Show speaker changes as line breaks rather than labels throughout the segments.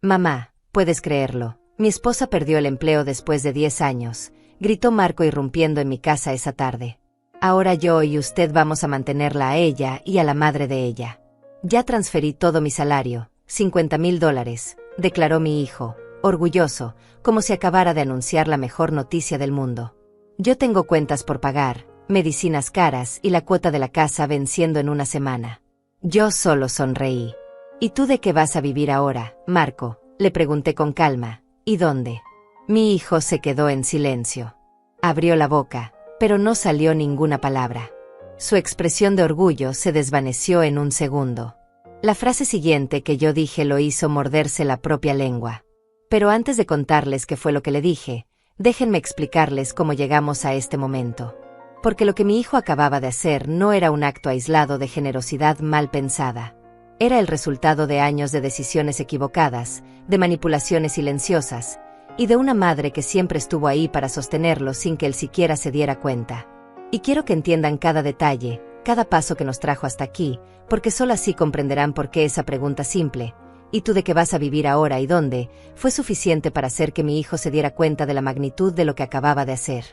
Mamá, ¿puedes creerlo? Mi esposa perdió el empleo después de 10 años, gritó Marco irrumpiendo en mi casa esa tarde. Ahora yo y usted vamos a mantenerla a ella y a la madre de ella. Ya transferí todo mi salario, $50,000, declaró mi hijo, orgulloso, como si acabara de anunciar la mejor noticia del mundo. Yo tengo cuentas por pagar, medicinas caras y la cuota de la casa venciendo en una semana. Yo solo sonreí. ¿Y tú de qué vas a vivir ahora, Marco?, le pregunté con calma. ¿Y dónde? Mi hijo se quedó en silencio. Abrió la boca, pero no salió ninguna palabra. Su expresión de orgullo se desvaneció en un segundo. La frase siguiente que yo dije lo hizo morderse la propia lengua. Pero antes de contarles qué fue lo que le dije, déjenme explicarles cómo llegamos a este momento. Porque lo que mi hijo acababa de hacer no era un acto aislado de generosidad mal pensada. Era el resultado de años de decisiones equivocadas, de manipulaciones silenciosas, y de una madre que siempre estuvo ahí para sostenerlo sin que él siquiera se diera cuenta. Y quiero que entiendan cada detalle, cada paso que nos trajo hasta aquí, porque solo así comprenderán por qué esa pregunta simple, ¿y tú de qué vas a vivir ahora y dónde?, fue suficiente para hacer que mi hijo se diera cuenta de la magnitud de lo que acababa de hacer.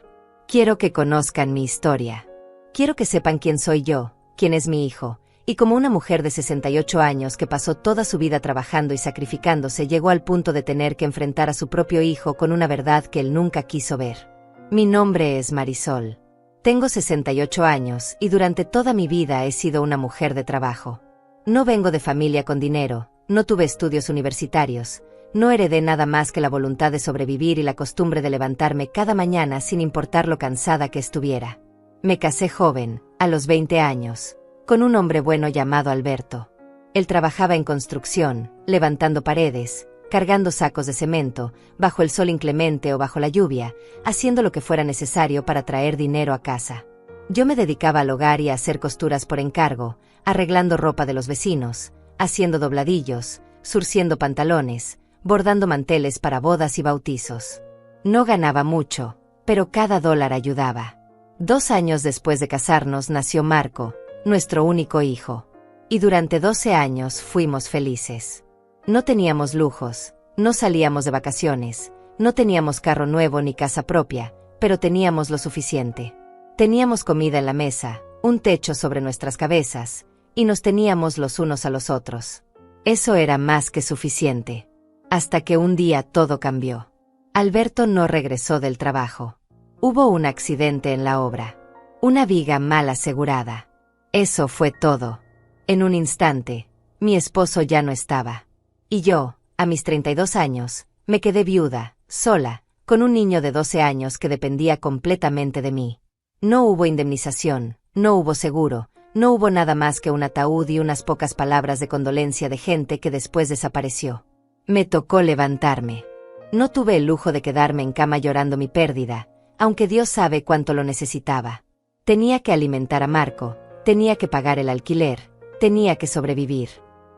Quiero que conozcan mi historia. Quiero que sepan quién soy yo, quién es mi hijo, y como una mujer de 68 años que pasó toda su vida trabajando y sacrificándose llegó al punto de tener que enfrentar a su propio hijo con una verdad que él nunca quiso ver. Mi nombre es Marisol. Tengo 68 años y durante toda mi vida he sido una mujer de trabajo. No vengo de familia con dinero, no tuve estudios universitarios, no heredé nada más que la voluntad de sobrevivir y la costumbre de levantarme cada mañana sin importar lo cansada que estuviera. Me casé joven, a los 20 años. Con un hombre bueno llamado Alberto. Él trabajaba en construcción, levantando paredes, cargando sacos de cemento, bajo el sol inclemente o bajo la lluvia, haciendo lo que fuera necesario para traer dinero a casa. Yo me dedicaba al hogar y a hacer costuras por encargo, arreglando ropa de los vecinos, haciendo dobladillos, surciendo pantalones, bordando manteles para bodas y bautizos. No ganaba mucho, pero cada dólar ayudaba. 2 años después de casarnos nació Marco, nuestro único hijo. Y durante 12 años fuimos felices. No teníamos lujos, no salíamos de vacaciones, no teníamos carro nuevo ni casa propia, pero teníamos lo suficiente. Teníamos comida en la mesa, un techo sobre nuestras cabezas, y nos teníamos los unos a los otros. Eso era más que suficiente. Hasta que un día todo cambió. Alberto no regresó del trabajo. Hubo un accidente en la obra. Una viga mal asegurada. Eso fue todo. En un instante, mi esposo ya no estaba. Y yo, a mis 32 años, me quedé viuda, sola, con un niño de 12 años que dependía completamente de mí. No hubo indemnización, no hubo seguro, no hubo nada más que un ataúd y unas pocas palabras de condolencia de gente que después desapareció. Me tocó levantarme. No tuve el lujo de quedarme en cama llorando mi pérdida, aunque Dios sabe cuánto lo necesitaba. Tenía que alimentar a Marco. Tenía que pagar el alquiler, tenía que sobrevivir.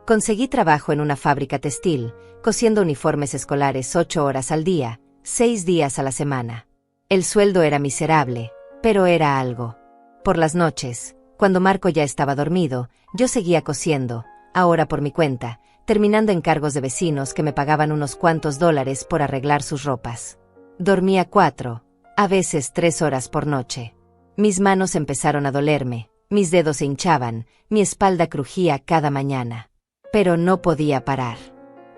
Conseguí trabajo en una fábrica textil, cosiendo uniformes escolares 8 horas al día, 6 días a la semana. El sueldo era miserable, pero era algo. Por las noches, cuando Marco ya estaba dormido, yo seguía cosiendo, ahora por mi cuenta, terminando encargos de vecinos que me pagaban unos cuantos dólares por arreglar sus ropas. Dormía 4, a veces 3 horas por noche. Mis manos empezaron a dolerme. Mis dedos se hinchaban, mi espalda crujía cada mañana. Pero no podía parar.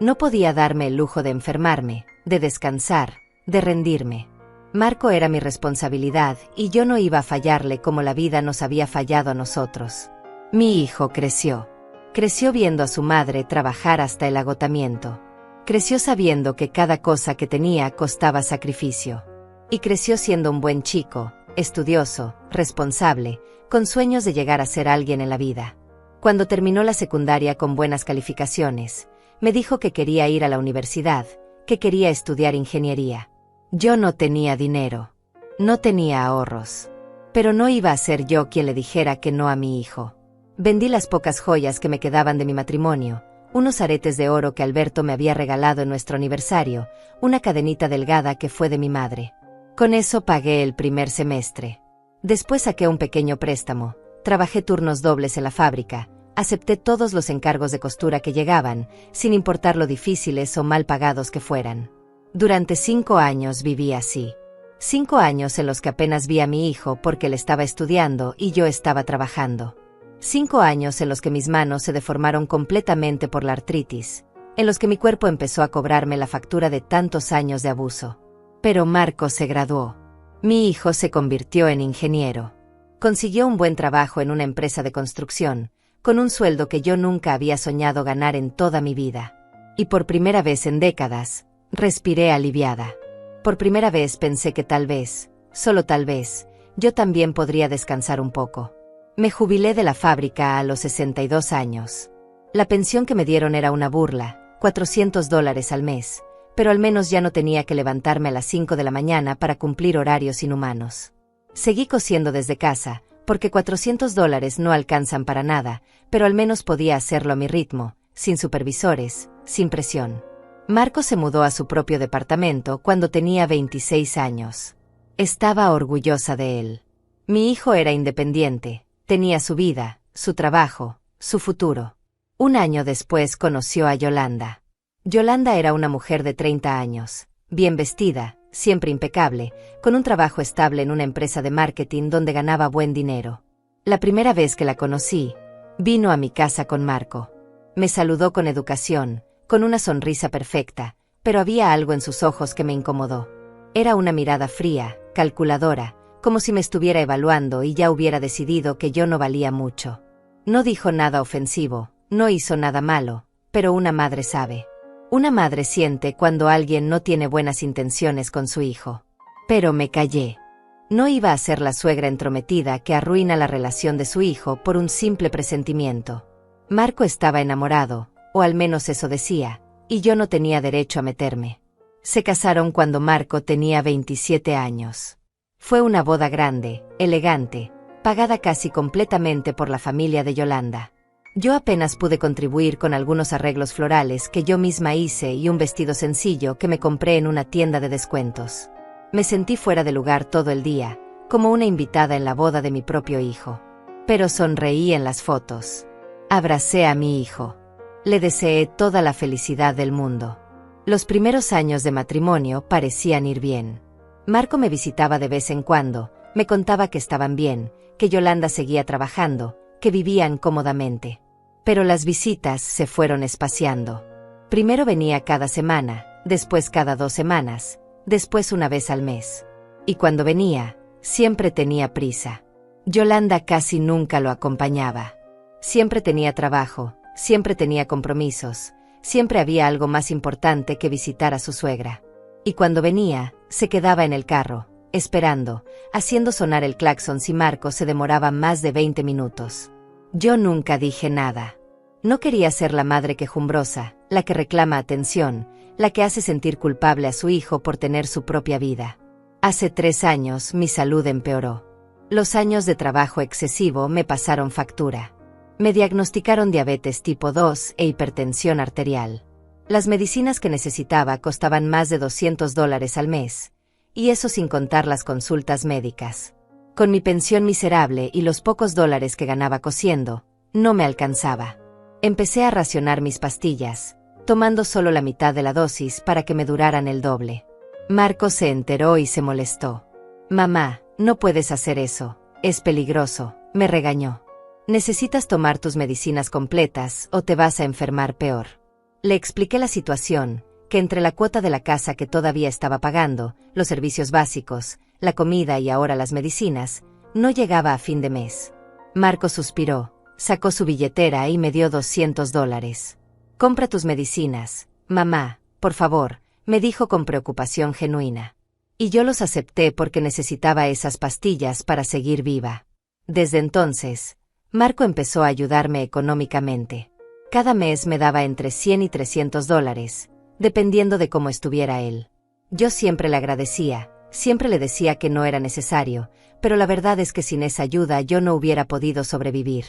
No podía darme el lujo de enfermarme, de descansar, de rendirme. Marco era mi responsabilidad y yo no iba a fallarle como la vida nos había fallado a nosotros. Mi hijo creció. Creció viendo a su madre trabajar hasta el agotamiento. Creció sabiendo que cada cosa que tenía costaba sacrificio. Y creció siendo un buen chico, estudioso, responsable, con sueños de llegar a ser alguien en la vida. Cuando terminó la secundaria con buenas calificaciones, me dijo que quería ir a la universidad, que quería estudiar ingeniería. Yo no tenía dinero. No tenía ahorros. Pero no iba a ser yo quien le dijera que no a mi hijo. Vendí las pocas joyas que me quedaban de mi matrimonio, unos aretes de oro que Alberto me había regalado en nuestro aniversario, una cadenita delgada que fue de mi madre. Con eso pagué el primer semestre. Después saqué un pequeño préstamo, trabajé turnos dobles en la fábrica, Acepté todos los encargos de costura que llegaban, sin importar lo difíciles o mal pagados que fueran. Durante 5 años viví así. 5 años en los que apenas vi a mi hijo porque él estaba estudiando y yo estaba trabajando. 5 años en los que mis manos se deformaron completamente por la artritis, en los que mi cuerpo empezó a cobrarme la factura de tantos años de abuso. Pero Marco se graduó. Mi hijo se convirtió en ingeniero. Consiguió un buen trabajo en una empresa de construcción, con un sueldo que yo nunca había soñado ganar en toda mi vida. Y por primera vez en décadas, respiré aliviada. Por primera vez pensé que tal vez, solo tal vez, yo también podría descansar un poco. Me jubilé de la fábrica a los 62 años. La pensión que me dieron era una burla, $400 al mes, pero al menos ya no tenía que levantarme a las 5 de la mañana para cumplir horarios inhumanos. Seguí cosiendo desde casa, porque $400 no alcanzan para nada, pero al menos podía hacerlo a mi ritmo, sin supervisores, sin presión. Marco se mudó a su propio departamento cuando tenía 26 años. Estaba orgullosa de él. Mi hijo era independiente, tenía su vida, su trabajo, su futuro. Un año después conoció a Yolanda. Yolanda era una mujer de 30 años, bien vestida, siempre impecable, con un trabajo estable en una empresa de marketing donde ganaba buen dinero. La primera vez que la conocí, vino a mi casa con Marco. Me saludó con educación, con una sonrisa perfecta, pero había algo en sus ojos que me incomodó. Era una mirada fría, calculadora, como si me estuviera evaluando y ya hubiera decidido que yo no valía mucho. No dijo nada ofensivo, no hizo nada malo, pero una madre sabe. Una madre siente cuando alguien no tiene buenas intenciones con su hijo. Pero me callé. No iba a ser la suegra entrometida que arruina la relación de su hijo por un simple presentimiento. Marco estaba enamorado, o al menos eso decía, y yo no tenía derecho a meterme. Se casaron cuando Marco tenía 27 años. Fue una boda grande, elegante, pagada casi completamente por la familia de Yolanda. Yo apenas pude contribuir con algunos arreglos florales que yo misma hice y un vestido sencillo que me compré en una tienda de descuentos. Me sentí fuera de lugar todo el día, como una invitada en la boda de mi propio hijo. Pero sonreí en las fotos. Abracé a mi hijo. Le deseé toda la felicidad del mundo. Los primeros años de matrimonio parecían ir bien. Marco me visitaba de vez en cuando, me contaba que estaban bien, que Yolanda seguía trabajando, que vivían cómodamente. Pero las visitas se fueron espaciando. Primero venía cada semana, después cada 2 semanas, después una vez al mes. Y cuando venía, siempre tenía prisa. Yolanda casi nunca lo acompañaba. Siempre tenía trabajo, siempre tenía compromisos, siempre había algo más importante que visitar a su suegra. Y cuando venía, se quedaba en el carro, esperando, haciendo sonar el claxon si Marco se demoraba más de 20 minutos. Yo nunca dije nada. No quería ser la madre quejumbrosa, la que reclama atención, la que hace sentir culpable a su hijo por tener su propia vida. Hace 3 años mi salud empeoró. Los años de trabajo excesivo me pasaron factura. Me diagnosticaron diabetes tipo 2 e hipertensión arterial. Las medicinas que necesitaba costaban más de $200 al mes, y eso sin contar las consultas médicas. Con mi pensión miserable y los pocos dólares que ganaba cosiendo, no me alcanzaba. Empecé a racionar mis pastillas, tomando solo la mitad de la dosis para que me duraran el doble. Marco se enteró y se molestó. «Mamá, no puedes hacer eso, es peligroso», me regañó. «Necesitas tomar tus medicinas completas o te vas a enfermar peor». Le expliqué la situación, que entre la cuota de la casa que todavía estaba pagando, los servicios básicos, la comida y ahora las medicinas, no llegaba a fin de mes. Marco suspiró, sacó su billetera y me dio $200. «Compra tus medicinas, mamá, por favor», me dijo con preocupación genuina. Y yo los acepté porque necesitaba esas pastillas para seguir viva. Desde entonces, Marco empezó a ayudarme económicamente. Cada mes me daba entre $100 y $300, dependiendo de cómo estuviera él. Yo siempre le agradecía, siempre le decía que no era necesario, pero la verdad es que sin esa ayuda yo no hubiera podido sobrevivir.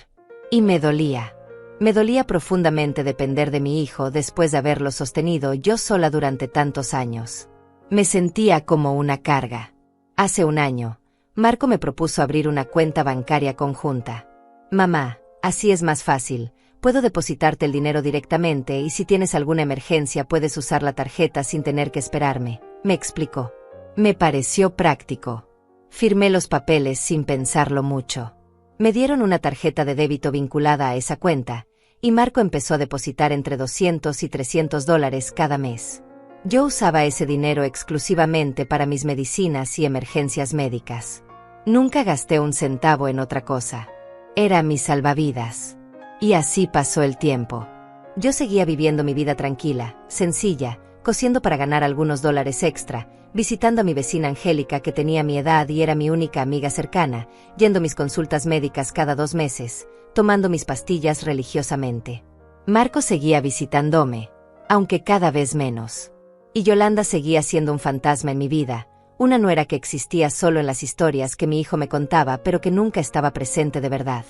Y me dolía. Me dolía profundamente depender de mi hijo después de haberlo sostenido yo sola durante tantos años. Me sentía como una carga. Hace un año, Marco me propuso abrir una cuenta bancaria conjunta. «Mamá, así es más fácil», puedo depositarte el dinero directamente y si tienes alguna emergencia puedes usar la tarjeta sin tener que esperarme, me explicó. Me pareció práctico. Firmé los papeles sin pensarlo mucho. Me dieron una tarjeta de débito vinculada a esa cuenta, y Marco empezó a depositar entre $200 y $300 cada mes. Yo usaba ese dinero exclusivamente para mis medicinas y emergencias médicas. Nunca gasté un centavo en otra cosa. Era mi salvavidas. Y así pasó el tiempo. Yo seguía viviendo mi vida tranquila, sencilla, cosiendo para ganar algunos dólares extra, visitando a mi vecina Angélica que tenía mi edad y era mi única amiga cercana, yendo a mis consultas médicas cada 2 meses, tomando mis pastillas religiosamente. Marco seguía visitándome, aunque cada vez menos. Y Yolanda seguía siendo un fantasma en mi vida, una nuera que existía solo en las historias que mi hijo me contaba pero que nunca estaba presente de verdad.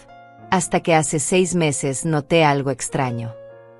Hasta que hace 6 meses noté algo extraño.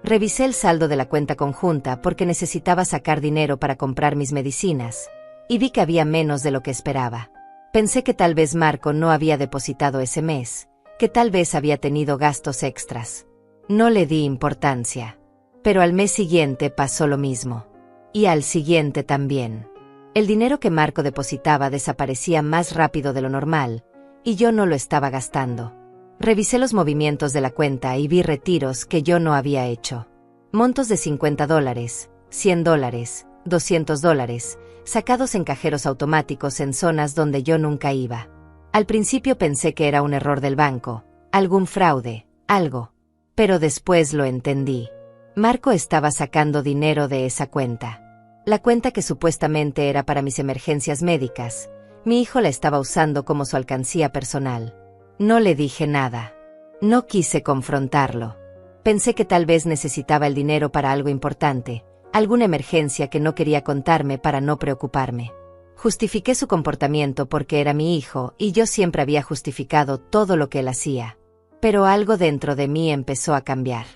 Revisé el saldo de la cuenta conjunta porque necesitaba sacar dinero para comprar mis medicinas, y vi que había menos de lo que esperaba. Pensé que tal vez Marco no había depositado ese mes, que tal vez había tenido gastos extras. No le di importancia. Pero al mes siguiente pasó lo mismo. Y al siguiente también. El dinero que Marco depositaba desaparecía más rápido de lo normal, y yo no lo estaba gastando. Revisé los movimientos de la cuenta y vi retiros que yo no había hecho. Montos de $50, $100, $200, sacados en cajeros automáticos en zonas donde yo nunca iba. Al principio pensé que era un error del banco, algún fraude, algo. Pero después lo entendí. Marco estaba sacando dinero de esa cuenta. La cuenta que supuestamente era para mis emergencias médicas, mi hijo la estaba usando como su alcancía personal. No le dije nada. No quise confrontarlo. Pensé que tal vez necesitaba el dinero para algo importante, alguna emergencia que no quería contarme para no preocuparme. Justifiqué su comportamiento porque era mi hijo y yo siempre había justificado todo lo que él hacía. Pero algo dentro de mí empezó a cambiar.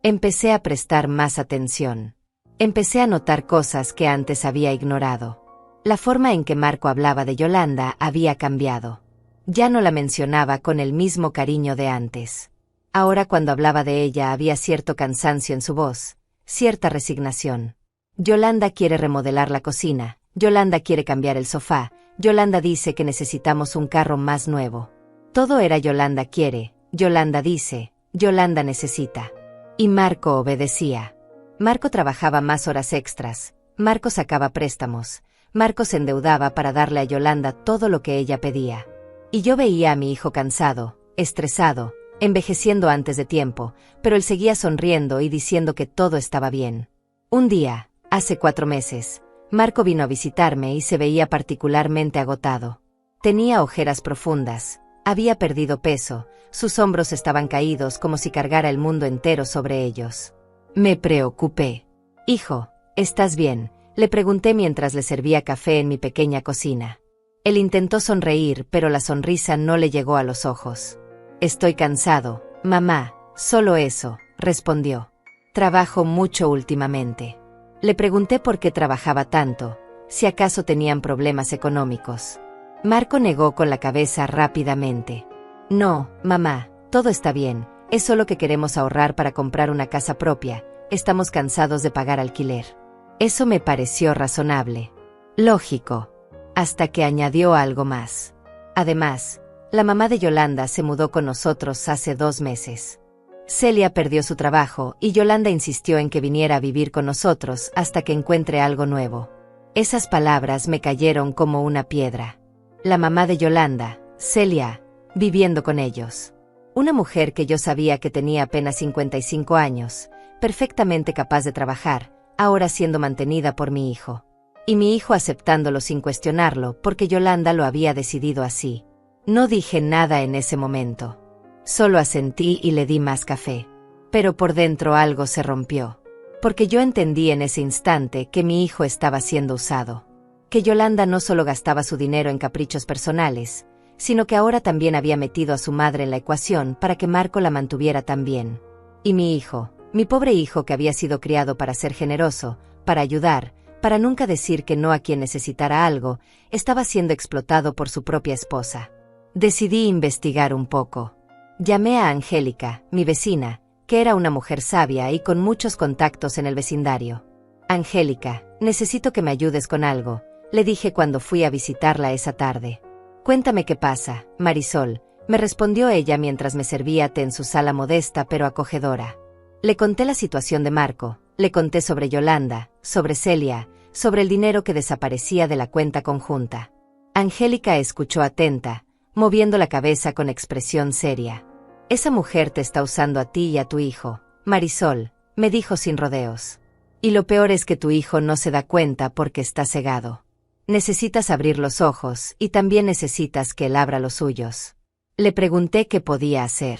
Empecé a prestar más atención. Empecé a notar cosas que antes había ignorado. La forma en que Marco hablaba de Yolanda había cambiado. Ya no la mencionaba con el mismo cariño de antes. Ahora cuando hablaba de ella había cierto cansancio en su voz, cierta resignación. Yolanda quiere remodelar la cocina, Yolanda quiere cambiar el sofá, Yolanda dice que necesitamos un carro más nuevo. Todo era Yolanda quiere, Yolanda dice, Yolanda necesita. Y Marco obedecía. Marco trabajaba más horas extras, Marco sacaba préstamos, Marco se endeudaba para darle a Yolanda todo lo que ella pedía. Y yo veía a mi hijo cansado, estresado, envejeciendo antes de tiempo, pero él seguía sonriendo y diciendo que todo estaba bien. Un día, hace 4 meses, Marco vino a visitarme y se veía particularmente agotado. Tenía ojeras profundas, había perdido peso, sus hombros estaban caídos como si cargara el mundo entero sobre ellos. Me preocupé. Hijo, ¿estás bien?, le pregunté mientras le servía café en mi pequeña cocina. Él intentó sonreír, pero la sonrisa no le llegó a los ojos. Estoy cansado, mamá, solo eso, respondió. Trabajo mucho últimamente. Le pregunté por qué trabajaba tanto, si acaso tenían problemas económicos. Marco negó con la cabeza rápidamente. No, mamá, todo está bien, es solo que queremos ahorrar para comprar una casa propia, estamos cansados de pagar alquiler. Eso me pareció razonable. Lógico. Hasta que añadió algo más. Además, la mamá de Yolanda se mudó con nosotros hace 2 meses. Celia perdió su trabajo y Yolanda insistió en que viniera a vivir con nosotros hasta que encuentre algo nuevo. Esas palabras me cayeron como una piedra. La mamá de Yolanda, Celia, viviendo con ellos. Una mujer que yo sabía que tenía apenas 55 años, perfectamente capaz de trabajar, ahora siendo mantenida por mi hijo. Y mi hijo aceptándolo sin cuestionarlo porque Yolanda lo había decidido así. No dije nada en ese momento. Solo asentí y le di más café. Pero por dentro algo se rompió. Porque yo entendí en ese instante que mi hijo estaba siendo usado. Que Yolanda no solo gastaba su dinero en caprichos personales, sino que ahora también había metido a su madre en la ecuación para que Marco la mantuviera también. Y mi hijo, mi pobre hijo que había sido criado para ser generoso, para ayudar, para nunca decir que no a quien necesitara algo, estaba siendo explotado por su propia esposa. Decidí investigar un poco. Llamé a Angélica, mi vecina, que era una mujer sabia y con muchos contactos en el vecindario. Angélica, necesito que me ayudes con algo, le dije cuando fui a visitarla esa tarde. Cuéntame qué pasa, Marisol, me respondió ella mientras me servía té en su sala modesta pero acogedora. Le conté la situación de Marco, le conté sobre Yolanda, sobre Celia, sobre el dinero que desaparecía de la cuenta conjunta. Angélica escuchó atenta, moviendo la cabeza con expresión seria. Esa mujer te está usando a ti y a tu hijo, Marisol, me dijo sin rodeos. Y lo peor es que tu hijo no se da cuenta porque está cegado. Necesitas abrir los ojos y también necesitas que él abra los suyos. Le pregunté qué podía hacer.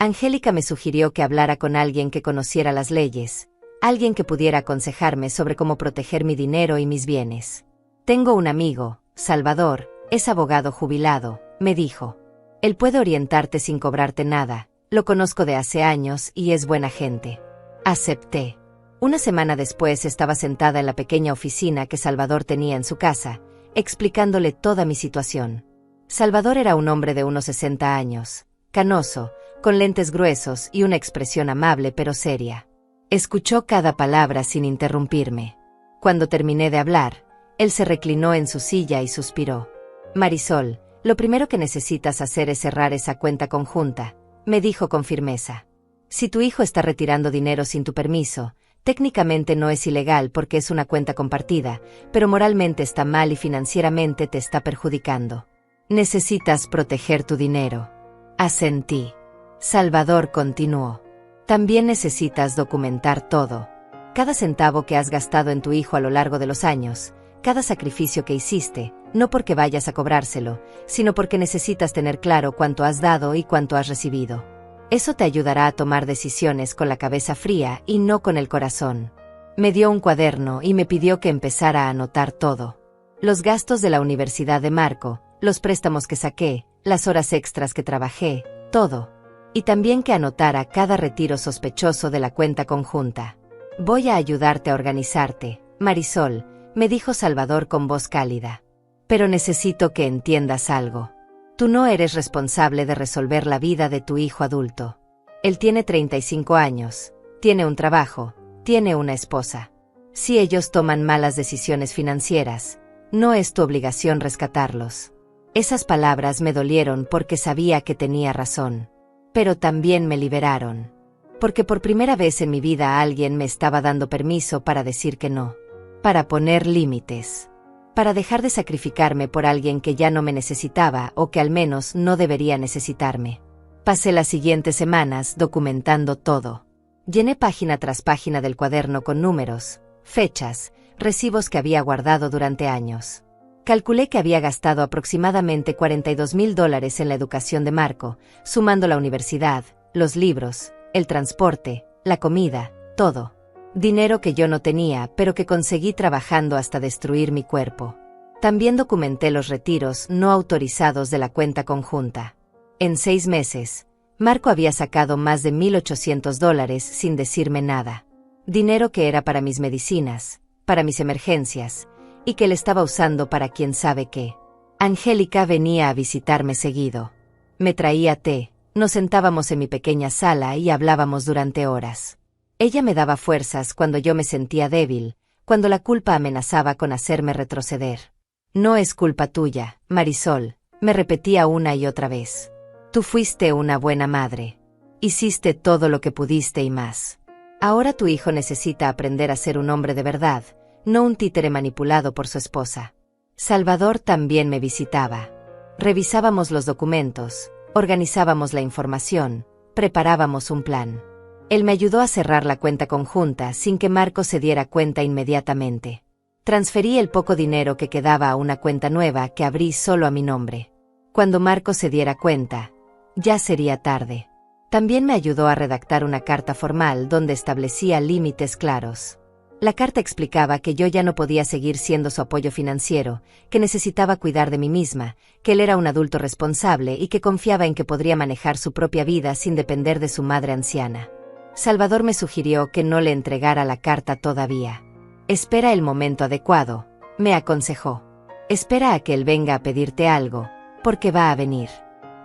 Angélica me sugirió que hablara con alguien que conociera las leyes, alguien que pudiera aconsejarme sobre cómo proteger mi dinero y mis bienes. Tengo un amigo, Salvador, es abogado jubilado, me dijo. Él puede orientarte sin cobrarte nada, lo conozco de hace años y es buena gente. Acepté. Una semana después estaba sentada en la pequeña oficina que Salvador tenía en su casa, explicándole toda mi situación. Salvador era un hombre de unos 60 años, canoso, con lentes gruesos y una expresión amable pero seria. Escuchó cada palabra sin interrumpirme. Cuando terminé de hablar, él se reclinó en su silla y suspiró. Marisol, lo primero que necesitas hacer es cerrar esa cuenta conjunta, me dijo con firmeza. Si tu hijo está retirando dinero sin tu permiso, técnicamente no es ilegal porque es una cuenta compartida, pero moralmente está mal y financieramente te está perjudicando. Necesitas proteger tu dinero. Asentí. Salvador continuó. También necesitas documentar todo. Cada centavo que has gastado en tu hijo a lo largo de los años, cada sacrificio que hiciste, no porque vayas a cobrárselo, sino porque necesitas tener claro cuánto has dado y cuánto has recibido. Eso te ayudará a tomar decisiones con la cabeza fría y no con el corazón. Me dio un cuaderno y me pidió que empezara a anotar todo. Los gastos de la universidad de Marco, los préstamos que saqué, las horas extras que trabajé, todo. Y también que anotara cada retiro sospechoso de la cuenta conjunta. Voy a ayudarte a organizarte, Marisol, me dijo Salvador con voz cálida. Pero necesito que entiendas algo. Tú no eres responsable de resolver la vida de tu hijo adulto. Él tiene 35 años, tiene un trabajo, tiene una esposa. Si ellos toman malas decisiones financieras, no es tu obligación rescatarlos. Esas palabras me dolieron porque sabía que tenía razón. Pero también me liberaron. Porque por primera vez en mi vida alguien me estaba dando permiso para decir que no. Para poner límites. Para dejar de sacrificarme por alguien que ya no me necesitaba o que al menos no debería necesitarme. Pasé las siguientes semanas documentando todo. Llené página tras página del cuaderno con números, fechas, recibos que había guardado durante años. Calculé que había gastado aproximadamente $42,000 en la educación de Marco, sumando la universidad, los libros, el transporte, la comida, todo. Dinero que yo no tenía, pero que conseguí trabajando hasta destruir mi cuerpo. También documenté los retiros no autorizados de la cuenta conjunta. En 6 meses, Marco había sacado más de $1,800 sin decirme nada. Dinero que era para mis medicinas, para mis emergencias, y que él estaba usando para quién sabe qué. Angélica venía a visitarme seguido. Me traía té, nos sentábamos en mi pequeña sala y hablábamos durante horas. Ella me daba fuerzas cuando yo me sentía débil, cuando la culpa amenazaba con hacerme retroceder. No es culpa tuya, Marisol, me repetía una y otra vez. Tú fuiste una buena madre. Hiciste todo lo que pudiste y más. Ahora tu hijo necesita aprender a ser un hombre de verdad, no un títere manipulado por su esposa. Salvador también me visitaba. Revisábamos los documentos, organizábamos la información, preparábamos un plan. Él me ayudó a cerrar la cuenta conjunta sin que Marco se diera cuenta inmediatamente. Transferí el poco dinero que quedaba a una cuenta nueva que abrí solo a mi nombre. Cuando Marco se diera cuenta, ya sería tarde. También me ayudó a redactar una carta formal donde establecía límites claros. La carta explicaba que yo ya no podía seguir siendo su apoyo financiero, que necesitaba cuidar de mí misma, que él era un adulto responsable y que confiaba en que podría manejar su propia vida sin depender de su madre anciana. Salvador me sugirió que no le entregara la carta todavía. Espera el momento adecuado, me aconsejó. Espera a que él venga a pedirte algo, porque va a venir.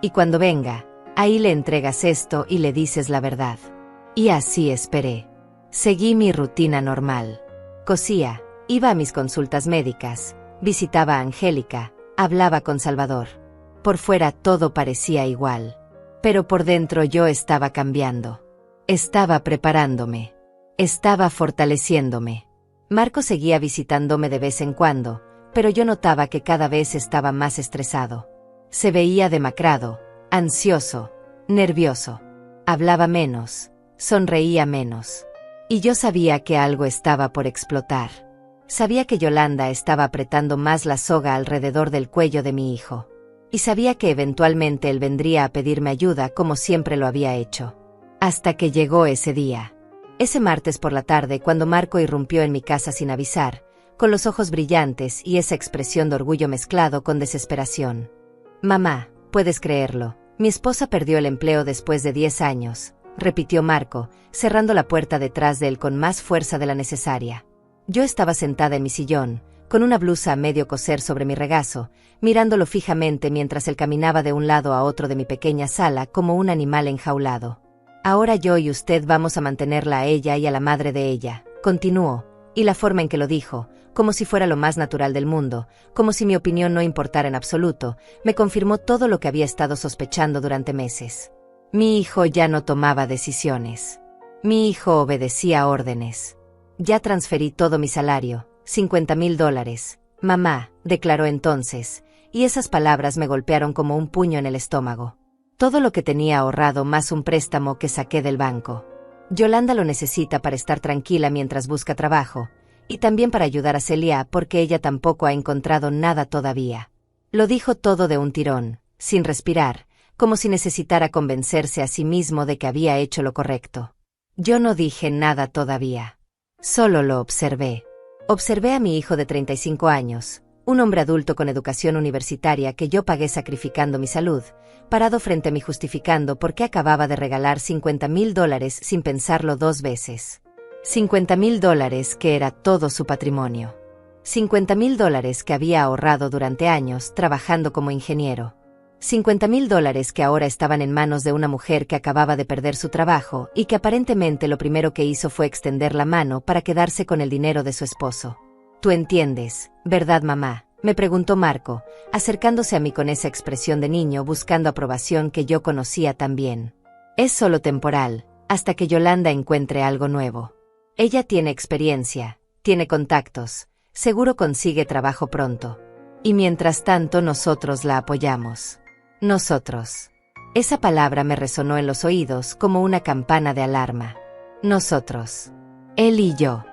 Y cuando venga, ahí le entregas esto y le dices la verdad. Y así esperé. Seguí mi rutina normal. Cosía, iba a mis consultas médicas, visitaba a Angélica, hablaba con Salvador. Por fuera todo parecía igual. Pero por dentro yo estaba cambiando. Estaba preparándome. Estaba fortaleciéndome. Marco seguía visitándome de vez en cuando, pero yo notaba que cada vez estaba más estresado. Se veía demacrado, ansioso, nervioso. Hablaba menos, sonreía menos. Y yo sabía que algo estaba por explotar. Sabía que Yolanda estaba apretando más la soga alrededor del cuello de mi hijo. Y sabía que eventualmente él vendría a pedirme ayuda como siempre lo había hecho. Hasta que llegó ese día. Ese martes por la tarde cuando Marco irrumpió en mi casa sin avisar, con los ojos brillantes y esa expresión de orgullo mezclado con desesperación. «Mamá, puedes creerlo, mi esposa perdió el empleo después de 10 años», repitió Marco, cerrando la puerta detrás de él con más fuerza de la necesaria. Yo estaba sentada en mi sillón, con una blusa a medio coser sobre mi regazo, mirándolo fijamente mientras él caminaba de un lado a otro de mi pequeña sala como un animal enjaulado. «Ahora yo y usted vamos a mantenerla a ella y a la madre de ella», continuó, y la forma en que lo dijo, como si fuera lo más natural del mundo, como si mi opinión no importara en absoluto, me confirmó todo lo que había estado sospechando durante meses. Mi hijo ya no tomaba decisiones. Mi hijo obedecía órdenes. «Ya transferí todo mi salario, $50,000, mamá», declaró entonces, y esas palabras me golpearon como un puño en el estómago. Todo lo que tenía ahorrado más un préstamo que saqué del banco. Yolanda lo necesita para estar tranquila mientras busca trabajo, y también para ayudar a Celia porque ella tampoco ha encontrado nada todavía. Lo dijo todo de un tirón, sin respirar, como si necesitara convencerse a sí mismo de que había hecho lo correcto. Yo no dije nada todavía. Solo lo observé. Observé a mi hijo de 35 años, un hombre adulto con educación universitaria que yo pagué sacrificando mi salud, parado frente a mí justificando por qué acababa de regalar $50,000 sin pensarlo 2 veces. $50,000 que era todo su patrimonio. $50,000 que había ahorrado durante años trabajando como ingeniero. $50,000 que ahora estaban en manos de una mujer que acababa de perder su trabajo y que aparentemente lo primero que hizo fue extender la mano para quedarse con el dinero de su esposo. «Tú entiendes, ¿verdad, mamá?», me preguntó Marco, acercándose a mí con esa expresión de niño buscando aprobación que yo conocía tan bien. «Es solo temporal, hasta que Yolanda encuentre algo nuevo. Ella tiene experiencia, tiene contactos, seguro consigue trabajo pronto. Y mientras tanto nosotros la apoyamos». Nosotros. Esa palabra me resonó en los oídos como una campana de alarma. Nosotros. Él y yo.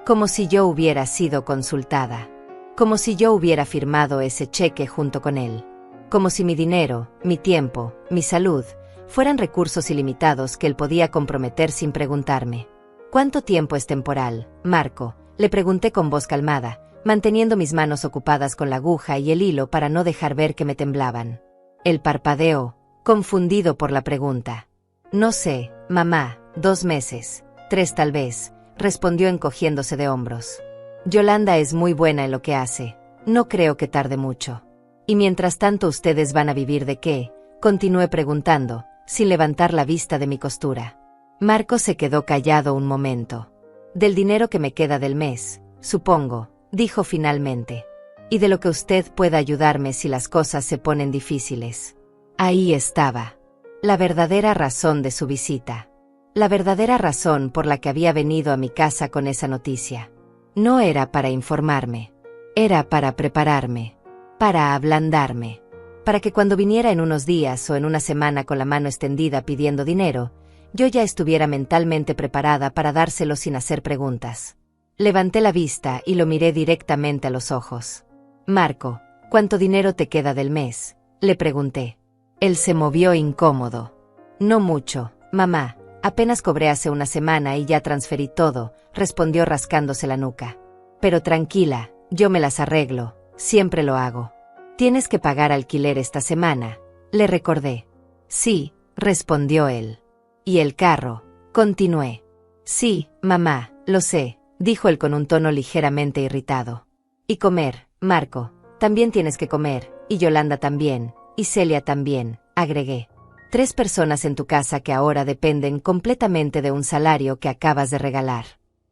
Como si yo hubiera sido consultada. Como si yo hubiera firmado ese cheque junto con él. Como si mi dinero, mi tiempo, mi salud, fueran recursos ilimitados que él podía comprometer sin preguntarme. «¿Cuánto tiempo es temporal, Marco?», le pregunté con voz calmada, manteniendo mis manos ocupadas con la aguja y el hilo para no dejar ver que me temblaban. Él parpadeó, confundido por la pregunta. «No sé, mamá, 2 meses, 3 tal vez», respondió encogiéndose de hombros. «Yolanda es muy buena en lo que hace, no creo que tarde mucho. Y mientras tanto ustedes van a vivir de qué», continué preguntando, sin levantar la vista de mi costura. Marco se quedó callado un momento. «Del dinero que me queda del mes, supongo», dijo finalmente. «Y de lo que usted pueda ayudarme si las cosas se ponen difíciles». Ahí estaba. La verdadera razón de su visita. La verdadera razón por la que había venido a mi casa con esa noticia. No era para informarme. Era para prepararme. Para ablandarme. Para que cuando viniera en unos días o en una semana con la mano extendida pidiendo dinero, yo ya estuviera mentalmente preparada para dárselo sin hacer preguntas. Levanté la vista y lo miré directamente a los ojos. «Marco, ¿cuánto dinero te queda del mes?», le pregunté. Él se movió incómodo. «No mucho, mamá, apenas cobré hace una semana y ya transferí todo», respondió rascándose la nuca. «Pero tranquila, yo me las arreglo, siempre lo hago». «Tienes que pagar alquiler esta semana», le recordé. «Sí», respondió él. «¿Y el carro?», continué. «Sí, mamá, lo sé», dijo él con un tono ligeramente irritado. «Y comer, Marco, también tienes que comer, y Yolanda también, y Celia también», agregué. 3 personas en tu casa que ahora dependen completamente de un salario que acabas de regalar.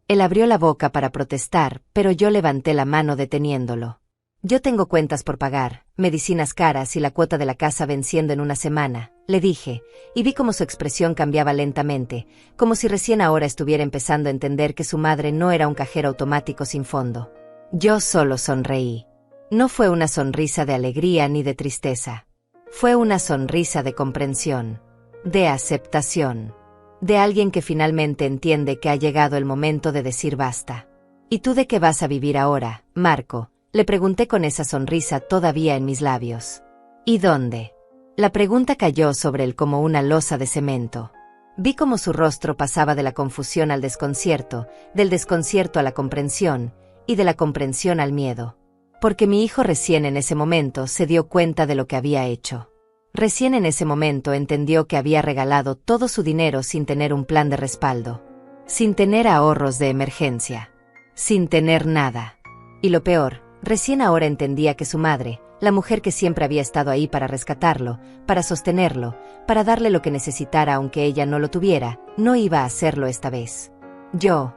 Él abrió la boca para protestar, pero yo levanté la mano deteniéndolo. Yo tengo cuentas por pagar, medicinas caras y la cuota de la casa venciendo en una semana, le dije, y vi cómo su expresión cambiaba lentamente, como si recién ahora estuviera empezando a entender que su madre no era un cajero automático sin fondo. Yo solo sonreí. No fue una sonrisa de alegría ni de tristeza. Fue una sonrisa de comprensión, de aceptación, de alguien que finalmente entiende que ha llegado el momento de decir basta. ¿Y tú de qué vas a vivir ahora, Marco?, le pregunté con esa sonrisa todavía en mis labios. ¿Y dónde? La pregunta cayó sobre él como una losa de cemento. Vi cómo su rostro pasaba de la confusión al desconcierto, del desconcierto a la comprensión, y de la comprensión al miedo. Porque mi hijo recién en ese momento se dio cuenta de lo que había hecho. Recién en ese momento entendió que había regalado todo su dinero sin tener un plan de respaldo, sin tener ahorros de emergencia, sin tener nada. Y lo peor, recién ahora entendía que su madre, la mujer que siempre había estado ahí para rescatarlo, para sostenerlo, para darle lo que necesitara aunque ella no lo tuviera, no iba a hacerlo esta vez. Yo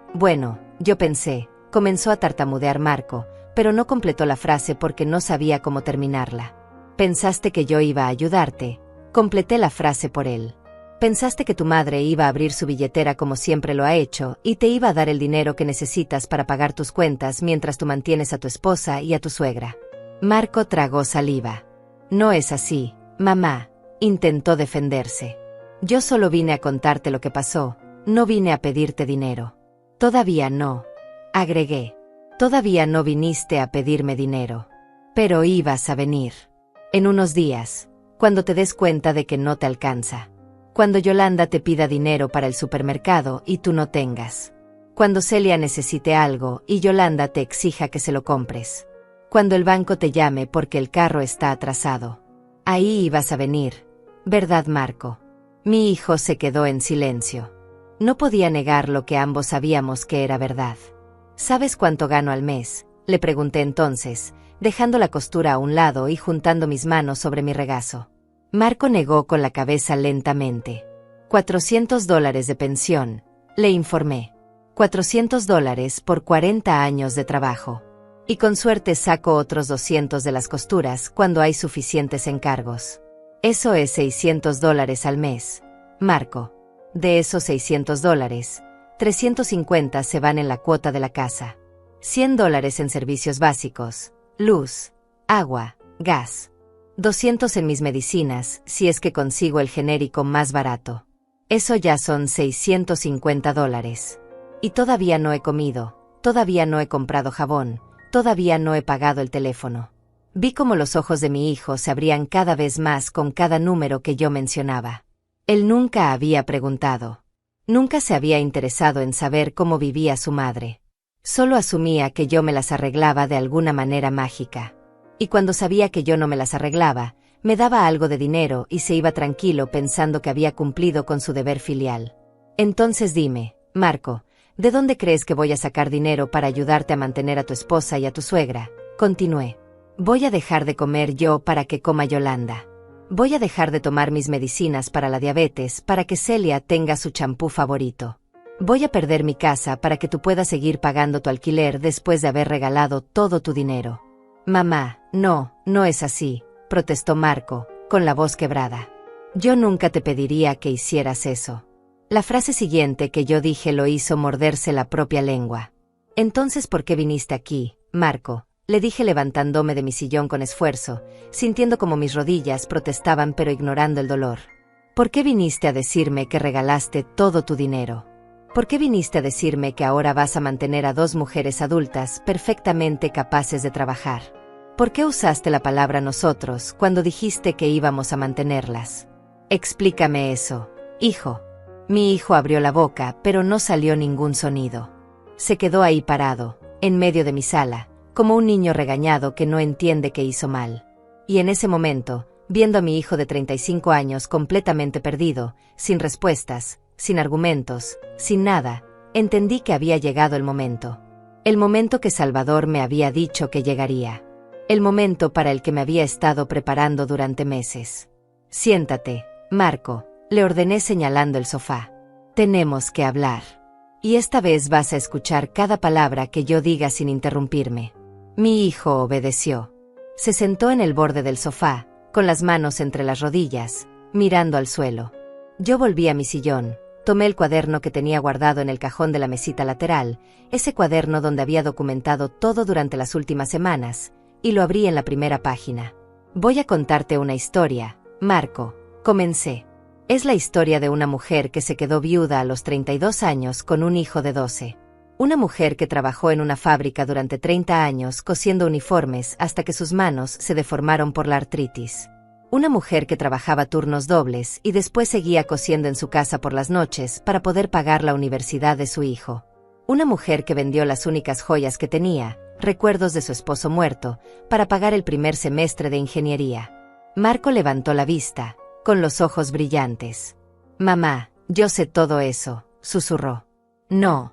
pensé, comenzó a tartamudear Marco, pero no completó la frase porque no sabía cómo terminarla. Pensaste que yo iba a ayudarte. Completé la frase por él. Pensaste que tu madre iba a abrir su billetera como siempre lo ha hecho y te iba a dar el dinero que necesitas para pagar tus cuentas mientras tú mantienes a tu esposa y a tu suegra. Marco tragó saliva. No es así, mamá, intentó defenderse. Yo solo vine a contarte lo que pasó, no vine a pedirte dinero. Todavía no, agregué. Todavía no viniste a pedirme dinero. Pero ibas a venir. En unos días, cuando te des cuenta de que no te alcanza. Cuando Yolanda te pida dinero para el supermercado y tú no tengas. Cuando Celia necesite algo y Yolanda te exija que se lo compres. Cuando el banco te llame porque el carro está atrasado. Ahí ibas a venir, ¿verdad, Marco? Mi hijo se quedó en silencio. No podía negar lo que ambos sabíamos que era verdad. ¿Sabes cuánto gano al mes?, le pregunté entonces, dejando la costura a un lado y juntando mis manos sobre mi regazo. Marco negó con la cabeza lentamente. $400 de pensión, le informé. $400 por 40 años de trabajo. Y con suerte saco otros 200 de las costuras cuando hay suficientes encargos. Eso es $600 al mes, Marco. De esos $600, 350 se van en la cuota de la casa. $100 en servicios básicos, luz, agua, gas. 200 en mis medicinas, si es que consigo el genérico más barato. Eso ya son $650. Y todavía no he comido, todavía no he comprado jabón, todavía no he pagado el teléfono. Vi cómo los ojos de mi hijo se abrían cada vez más con cada número que yo mencionaba. Él nunca había preguntado. Nunca se había interesado en saber cómo vivía su madre. Solo asumía que yo me las arreglaba de alguna manera mágica. Y cuando sabía que yo no me las arreglaba, me daba algo de dinero y se iba tranquilo pensando que había cumplido con su deber filial. Entonces dime, Marco, ¿de dónde crees que voy a sacar dinero para ayudarte a mantener a tu esposa y a tu suegra? Continué. Voy a dejar de comer yo para que coma Yolanda. Voy a dejar de tomar mis medicinas para la diabetes para que Celia tenga su champú favorito. Voy a perder mi casa para que tú puedas seguir pagando tu alquiler después de haber regalado todo tu dinero. Mamá, no es así, protestó Marco, con la voz quebrada. Yo nunca te pediría que hicieras eso. La frase siguiente que yo dije lo hizo morderse la propia lengua. Entonces, ¿por qué viniste aquí, Marco?, le dije levantándome de mi sillón con esfuerzo, sintiendo como mis rodillas protestaban pero ignorando el dolor. ¿Por qué viniste a decirme que regalaste todo tu dinero? ¿Por qué viniste a decirme que ahora vas a mantener a 2 mujeres adultas perfectamente capaces de trabajar? ¿Por qué usaste la palabra nosotros cuando dijiste que íbamos a mantenerlas? Explícame eso, hijo. Mi hijo abrió la boca, pero no salió ningún sonido. Se quedó ahí parado, en medio de mi sala, como un niño regañado que no entiende que hizo mal. Y en ese momento, viendo a mi hijo de 35 años completamente perdido, sin respuestas, sin argumentos, sin nada, entendí que había llegado el momento. El momento que Salvador me había dicho que llegaría. El momento para el que me había estado preparando durante meses. Siéntate, Marco, le ordené señalando el sofá. Tenemos que hablar. Y esta vez vas a escuchar cada palabra que yo diga sin interrumpirme. Mi hijo obedeció. Se sentó en el borde del sofá, con las manos entre las rodillas, mirando al suelo. Yo volví a mi sillón, tomé el cuaderno que tenía guardado en el cajón de la mesita lateral, ese cuaderno donde había documentado todo durante las últimas semanas, y lo abrí en la primera página. Voy a contarte una historia, Marco, comencé. Es la historia de una mujer que se quedó viuda a los 32 años con un hijo de 12. Una mujer que trabajó en una fábrica durante 30 años cosiendo uniformes hasta que sus manos se deformaron por la artritis. Una mujer que trabajaba turnos dobles y después seguía cosiendo en su casa por las noches para poder pagar la universidad de su hijo. Una mujer que vendió las únicas joyas que tenía, recuerdos de su esposo muerto, para pagar el primer semestre de ingeniería. Marco levantó la vista, con los ojos brillantes. «Mamá, yo sé todo eso», susurró. «No»,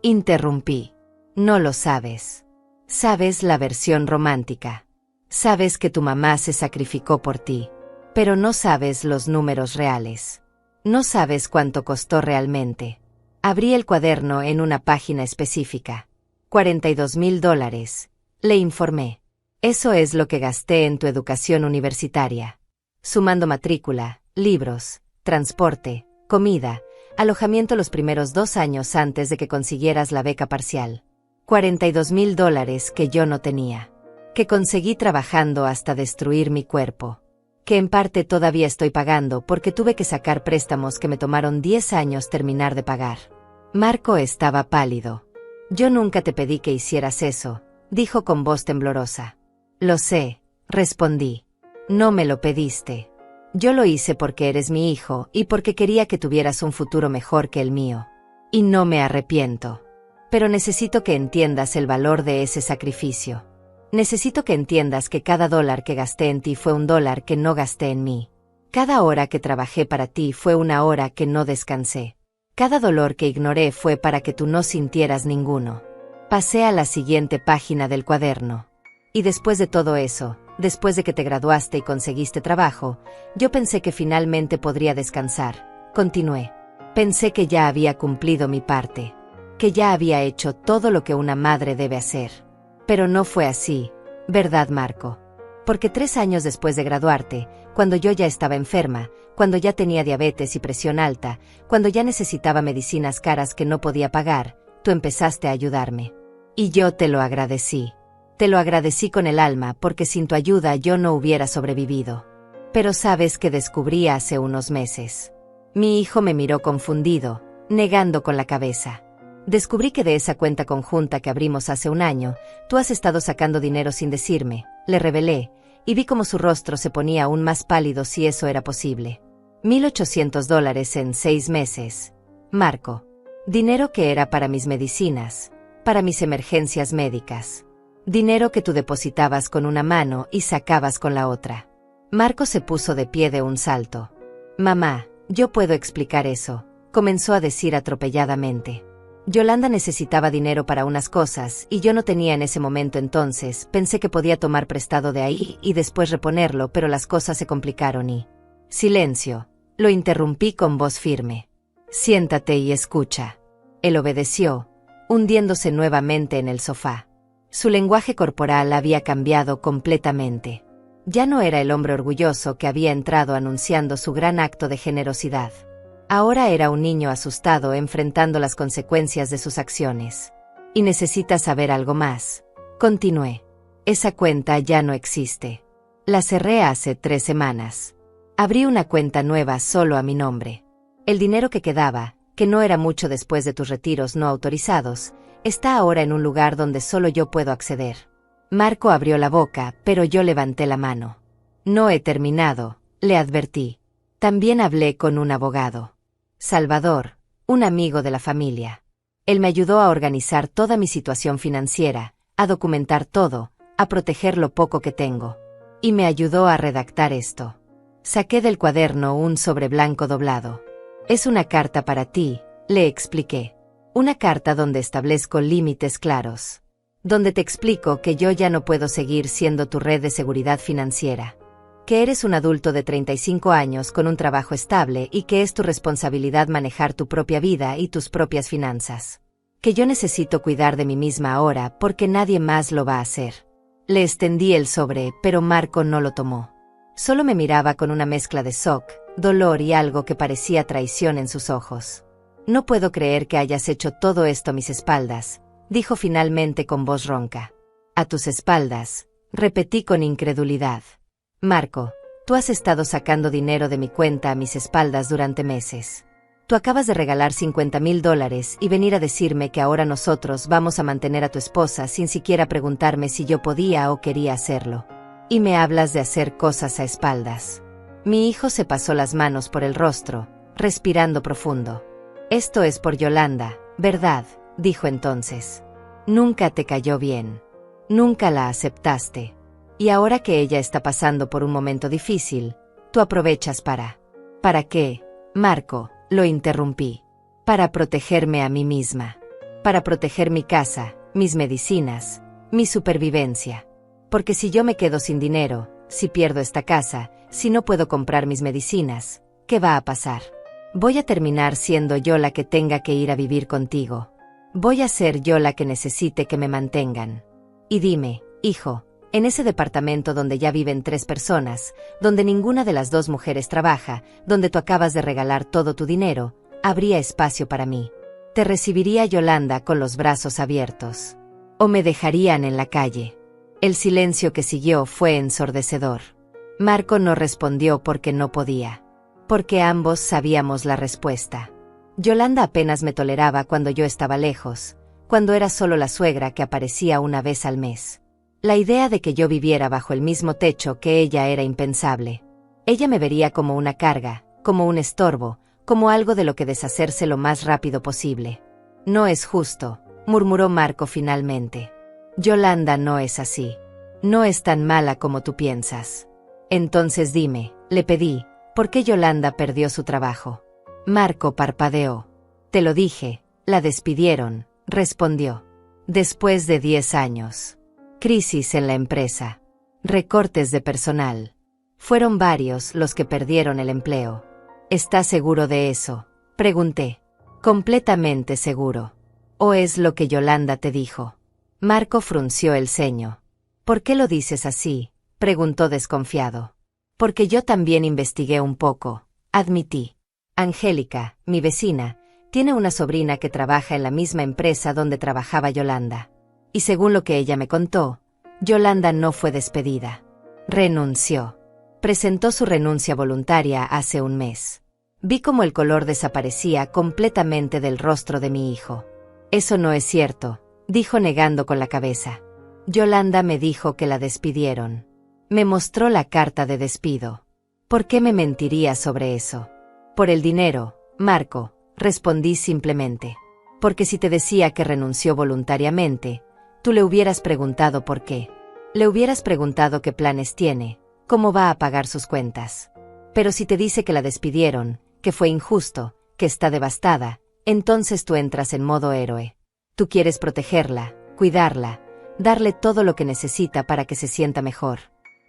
interrumpí. «No lo sabes. Sabes la versión romántica. Sabes que tu mamá se sacrificó por ti, pero no sabes los números reales. No sabes cuánto costó realmente». Abrí el cuaderno en una página específica. $42,000, le informé. Eso es lo que gasté en tu educación universitaria. Sumando matrícula, libros, transporte, comida, alojamiento los primeros 2 años antes de que consiguieras la beca parcial. $42,000 que yo no tenía. Que conseguí trabajando hasta destruir mi cuerpo. Que en parte todavía estoy pagando porque tuve que sacar préstamos que me tomaron 10 años terminar de pagar. Marco estaba pálido. «Yo nunca te pedí que hicieras eso», dijo con voz temblorosa. «Lo sé», respondí. «No me lo pediste. Yo lo hice porque eres mi hijo y porque quería que tuvieras un futuro mejor que el mío. Y no me arrepiento. Pero necesito que entiendas el valor de ese sacrificio. Necesito que entiendas que cada dólar que gasté en ti fue un dólar que no gasté en mí. Cada hora que trabajé para ti fue una hora que no descansé. Cada dolor que ignoré fue para que tú no sintieras ninguno». Pasé a la siguiente página del cuaderno. «Y después de todo eso, después de que te graduaste y conseguiste trabajo, yo pensé que finalmente podría descansar», continué. «Pensé que ya había cumplido mi parte, que ya había hecho todo lo que una madre debe hacer. Pero no fue así, ¿verdad, Marco? Porque 3 años después de graduarte, cuando yo ya estaba enferma, cuando ya tenía diabetes y presión alta, cuando ya necesitaba medicinas caras que no podía pagar, tú empezaste a ayudarme. Y yo te lo agradecí. Te lo agradecí con el alma porque sin tu ayuda yo no hubiera sobrevivido. Pero sabes que descubrí hace unos meses». Mi hijo me miró confundido, negando con la cabeza. «Descubrí que de esa cuenta conjunta que abrimos hace un año, tú has estado sacando dinero sin decirme», le revelé, y vi cómo su rostro se ponía aún más pálido si eso era posible. $1,800 en 6 meses. Marco. Dinero que era para mis medicinas, para mis emergencias médicas. Dinero que tú depositabas con una mano y sacabas con la otra. Marco se puso de pie de un salto. «Mamá, yo puedo explicar eso», comenzó a decir atropelladamente. «Yolanda necesitaba dinero para unas cosas y yo no tenía en ese momento, entonces pensé que podía tomar prestado de ahí y después reponerlo, pero las cosas se complicaron y...» «Silencio», lo interrumpí con voz firme. «Siéntate y escucha». Él obedeció, hundiéndose nuevamente en el sofá. Su lenguaje corporal había cambiado completamente. Ya no era el hombre orgulloso que había entrado anunciando su gran acto de generosidad. Ahora era un niño asustado enfrentando las consecuencias de sus acciones. «Y necesitas saber algo más», continué. «Esa cuenta ya no existe. La cerré hace 3 semanas. Abrí una cuenta nueva solo a mi nombre. El dinero que quedaba, que no era mucho después de tus retiros no autorizados, está ahora en un lugar donde solo yo puedo acceder». Marco abrió la boca, pero yo levanté la mano. «No he terminado», le advertí. «También hablé con un abogado. Salvador, un amigo de la familia. Él me ayudó a organizar toda mi situación financiera, a documentar todo, a proteger lo poco que tengo. Y me ayudó a redactar esto». Saqué del cuaderno un sobre blanco doblado. «Es una carta para ti», le expliqué. «Una carta donde establezco límites claros. Donde te explico que yo ya no puedo seguir siendo tu red de seguridad financiera. que eres un adulto de 35 años con un trabajo estable y que es tu responsabilidad manejar tu propia vida y tus propias finanzas. Que yo necesito cuidar de mí misma ahora porque nadie más lo va a hacer. Le extendí el sobre, pero Marco no lo tomó. Solo me miraba con una mezcla de shock, dolor y algo que parecía traición en sus ojos. No puedo creer que hayas hecho todo esto a mis espaldas, dijo finalmente con voz ronca. A tus espaldas, repetí con incredulidad. Marco, tú has estado sacando dinero de mi cuenta a mis espaldas durante meses. Tú acabas de regalar $50,000 y venir a decirme que ahora nosotros vamos a mantener a tu esposa sin siquiera preguntarme si yo podía o quería hacerlo. Y me hablas de hacer cosas a espaldas. Mi hijo se pasó las manos por el rostro, respirando profundo. Esto es por Yolanda, ¿verdad?, dijo entonces. Nunca te cayó bien. Nunca la aceptaste. Y ahora que ella está pasando por un momento difícil, tú aprovechas para... ¿Para qué, Marco?, lo interrumpí. Para protegerme a mí misma. Para proteger mi casa, mis medicinas, mi supervivencia. Porque si yo me quedo sin dinero, si pierdo esta casa, si no puedo comprar mis medicinas, ¿qué va a pasar? Voy a terminar siendo yo la que tenga que ir a vivir contigo. Voy a ser yo la que necesite que me mantengan. Y dime, hijo, en ese departamento donde ya viven 3 personas, donde ninguna de las 2 mujeres trabaja, donde tú acabas de regalar todo tu dinero, habría espacio para mí. Te recibiría Yolanda con los brazos abiertos. O me dejarían en la calle. El silencio que siguió fue ensordecedor. Marco no respondió porque no podía. Porque ambos sabíamos la respuesta. Yolanda apenas me toleraba cuando yo estaba lejos, cuando era solo la suegra que aparecía una vez al mes. La idea de que yo viviera bajo el mismo techo que ella era impensable. Ella me vería como una carga, como un estorbo, como algo de lo que deshacerse lo más rápido posible. No es justo, murmuró Marco finalmente. Yolanda no es así. No es tan mala como tú piensas. Entonces dime, le pedí, ¿por qué Yolanda perdió su trabajo? Marco parpadeó. Te lo dije, la despidieron, respondió. Después de 10 años. Crisis en la empresa. Recortes de personal. Fueron varios los que perdieron el empleo. ¿Estás seguro de eso?, pregunté. Completamente seguro. ¿O es lo que Yolanda te dijo? Marco frunció el ceño. ¿Por qué lo dices así?, preguntó desconfiado. Porque yo también investigué un poco, admití. Angélica, mi vecina, tiene una sobrina que trabaja en la misma empresa donde trabajaba Yolanda. Y según lo que ella me contó, Yolanda no fue despedida. Renunció. Presentó su renuncia voluntaria hace un mes. Vi cómo el color desaparecía completamente del rostro de mi hijo. Eso no es cierto, dijo negando con la cabeza. Yolanda me dijo que la despidieron. Me mostró la carta de despido. ¿Por qué me mentiría sobre eso? Por el dinero, Marco, respondí simplemente. Porque si te decía que renunció voluntariamente, tú le hubieras preguntado por qué. Le hubieras preguntado qué planes tiene, cómo va a pagar sus cuentas. Pero si te dice que la despidieron, que fue injusto, que está devastada, entonces tú entras en modo héroe. Tú quieres protegerla, cuidarla, darle todo lo que necesita para que se sienta mejor.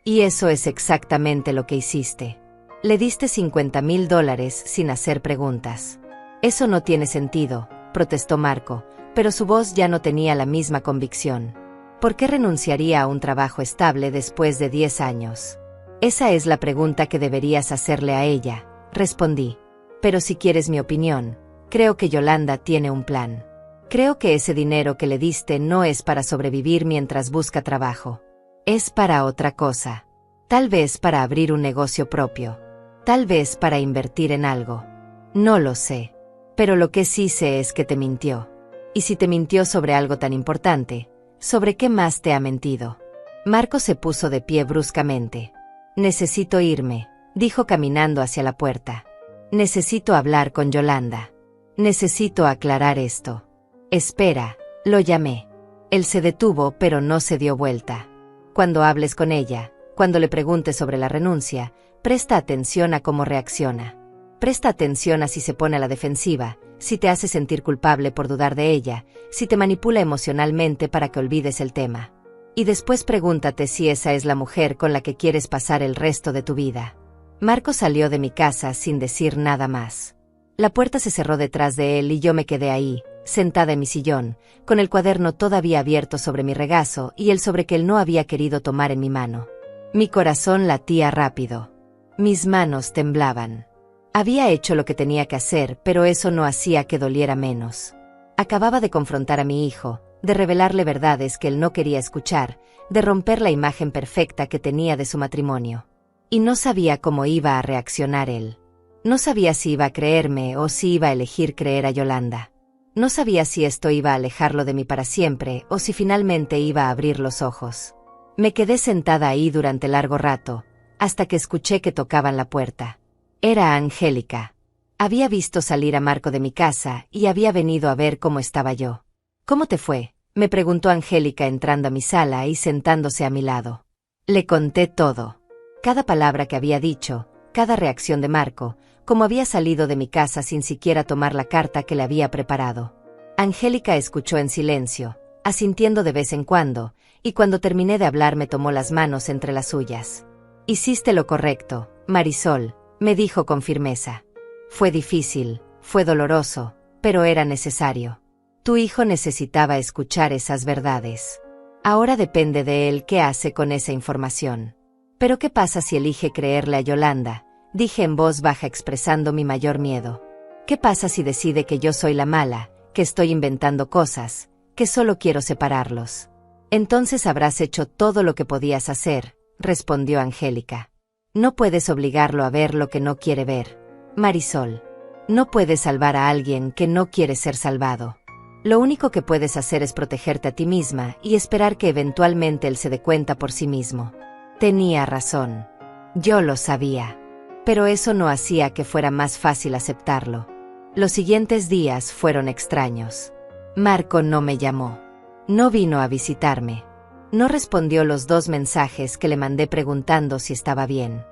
Y eso es exactamente lo que hiciste. Le diste $50,000 sin hacer preguntas. Eso no tiene sentido, protestó Marco, pero su voz ya no tenía la misma convicción. ¿Por qué renunciaría a un trabajo estable después de 10 años? Esa es la pregunta que deberías hacerle a ella, respondí. Pero si quieres mi opinión, creo que Yolanda tiene un plan. Creo que ese dinero que le diste no es para sobrevivir mientras busca trabajo. Es para otra cosa. Tal vez para abrir un negocio propio. Tal vez para invertir en algo. No lo sé. Pero lo que sí sé es que te mintió. Y si te mintió sobre algo tan importante, ¿sobre qué más te ha mentido? Marco se puso de pie bruscamente. Necesito irme, dijo caminando hacia la puerta. Necesito hablar con Yolanda. Necesito aclarar esto. Espera, lo llamé. Él se detuvo pero no se dio vuelta. Cuando hables con ella, cuando le preguntes sobre la renuncia, presta atención a cómo reacciona. Presta atención a si se pone a la defensiva, si te hace sentir culpable por dudar de ella, si te manipula emocionalmente para que olvides el tema. Y después pregúntate si esa es la mujer con la que quieres pasar el resto de tu vida. Marco salió de mi casa sin decir nada más. La puerta se cerró detrás de él y yo me quedé ahí, sentada en mi sillón, con el cuaderno todavía abierto sobre mi regazo y el sobre que él no había querido tomar en mi mano. Mi corazón latía rápido. Mis manos temblaban. Había hecho lo que tenía que hacer, pero eso no hacía que doliera menos. Acababa de confrontar a mi hijo, de revelarle verdades que él no quería escuchar, de romper la imagen perfecta que tenía de su matrimonio. Y no sabía cómo iba a reaccionar él. No sabía si iba a creerme o si iba a elegir creer a Yolanda. No sabía si esto iba a alejarlo de mí para siempre o si finalmente iba a abrir los ojos. Me quedé sentada ahí durante largo rato, hasta que escuché que tocaban la puerta. Era Angélica. Había visto salir a Marco de mi casa y había venido a ver cómo estaba yo. «¿Cómo te fue?», me preguntó Angélica entrando a mi sala y sentándose a mi lado. Le conté todo. Cada palabra que había dicho, cada reacción de Marco, como había salido de mi casa sin siquiera tomar la carta que le había preparado. Angélica escuchó en silencio, asintiendo de vez en cuando, y cuando terminé de hablar me tomó las manos entre las suyas. «Hiciste lo correcto, Marisol», me dijo con firmeza. «Fue difícil, fue doloroso, pero era necesario. Tu hijo necesitaba escuchar esas verdades. Ahora depende de él qué hace con esa información. Pero ¿qué pasa si elige creerle a Yolanda?», dije en voz baja expresando mi mayor miedo. «¿Qué pasa si decide que yo soy la mala, que estoy inventando cosas, que solo quiero separarlos?» «Entonces habrás hecho todo lo que podías hacer», respondió Angélica. «No puedes obligarlo a ver lo que no quiere ver. Marisol, no puedes salvar a alguien que no quiere ser salvado. Lo único que puedes hacer es protegerte a ti misma y esperar que eventualmente él se dé cuenta por sí mismo». Tenía razón. Yo lo sabía. Pero eso no hacía que fuera más fácil aceptarlo. Los siguientes días fueron extraños. Marco no me llamó. No vino a visitarme. No respondió los 2 mensajes que le mandé preguntando si estaba bien.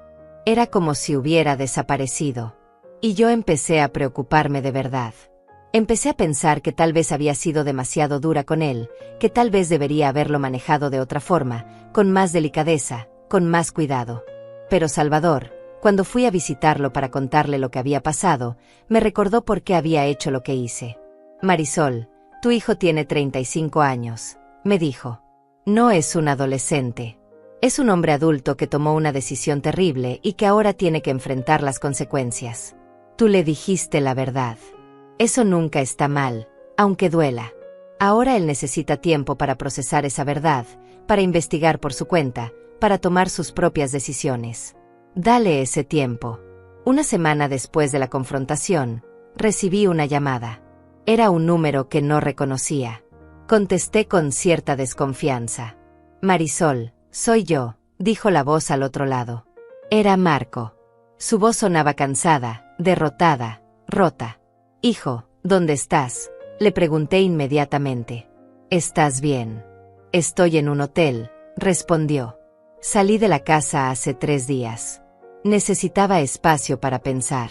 Era como si hubiera desaparecido. Y yo empecé a preocuparme de verdad. Empecé a pensar que tal vez había sido demasiado dura con él, que tal vez debería haberlo manejado de otra forma, con más delicadeza, con más cuidado. Pero Salvador, cuando fui a visitarlo para contarle lo que había pasado, me recordó por qué había hecho lo que hice. «Marisol, tu hijo tiene 35 años», me dijo. «No es un adolescente. Es un hombre adulto que tomó una decisión terrible y que ahora tiene que enfrentar las consecuencias. Tú le dijiste la verdad. Eso nunca está mal, aunque duela. Ahora él necesita tiempo para procesar esa verdad, para investigar por su cuenta, para tomar sus propias decisiones. Dale ese tiempo». Una semana después de la confrontación, recibí una llamada. Era un número que no reconocía. Contesté con cierta desconfianza. «Marisol, soy yo», dijo la voz al otro lado. Era Marco. Su voz sonaba cansada, derrotada, rota. «Hijo, ¿dónde estás?», le pregunté inmediatamente. «¿Estás bien?». «Estoy en un hotel», respondió. «Salí de la casa hace 3 días. Necesitaba espacio para pensar».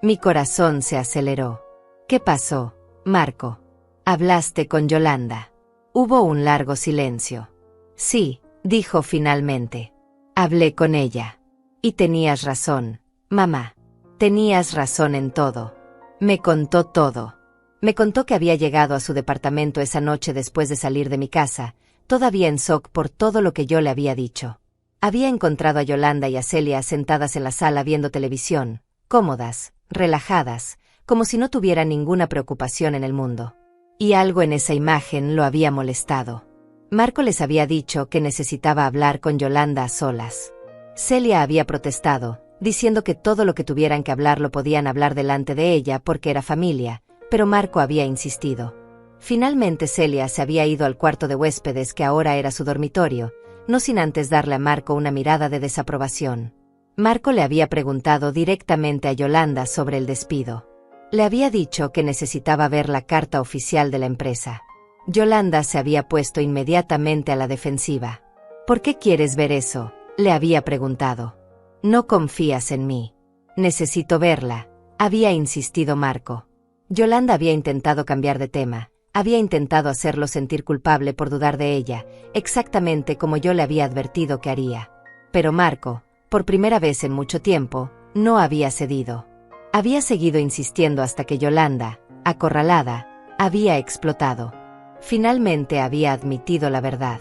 Mi corazón se aceleró. «¿Qué pasó, Marco? ¿Hablaste con Yolanda?». Hubo un largo silencio. «Sí», dijo finalmente. «Hablé con ella. Y tenías razón, mamá. Tenías razón en todo. Me contó todo. Me contó que había llegado a su departamento esa noche después de salir de mi casa, todavía en shock por todo lo que yo le había dicho. Había encontrado a Yolanda y a Celia sentadas en la sala viendo televisión, cómodas, relajadas, como si no tuvieran ninguna preocupación en el mundo. Y algo en esa imagen lo había molestado. Marco les había dicho que necesitaba hablar con Yolanda a solas. Celia había protestado, diciendo que todo lo que tuvieran que hablar lo podían hablar delante de ella porque era familia, pero Marco había insistido. Finalmente Celia se había ido al cuarto de huéspedes que ahora era su dormitorio, no sin antes darle a Marco una mirada de desaprobación. Marco le había preguntado directamente a Yolanda sobre el despido. Le había dicho que necesitaba ver la carta oficial de la empresa. Yolanda se había puesto inmediatamente a la defensiva. «¿Por qué quieres ver eso?», le había preguntado. «¿No confías en mí?». «Necesito verla», había insistido Marco. Yolanda había intentado cambiar de tema, Había intentado hacerlo sentir culpable por dudar de ella, exactamente como yo le había advertido que haría. Pero Marco, por primera vez en mucho tiempo, no había cedido. Había seguido insistiendo hasta que Yolanda, acorralada, había explotado. Finalmente había admitido la verdad.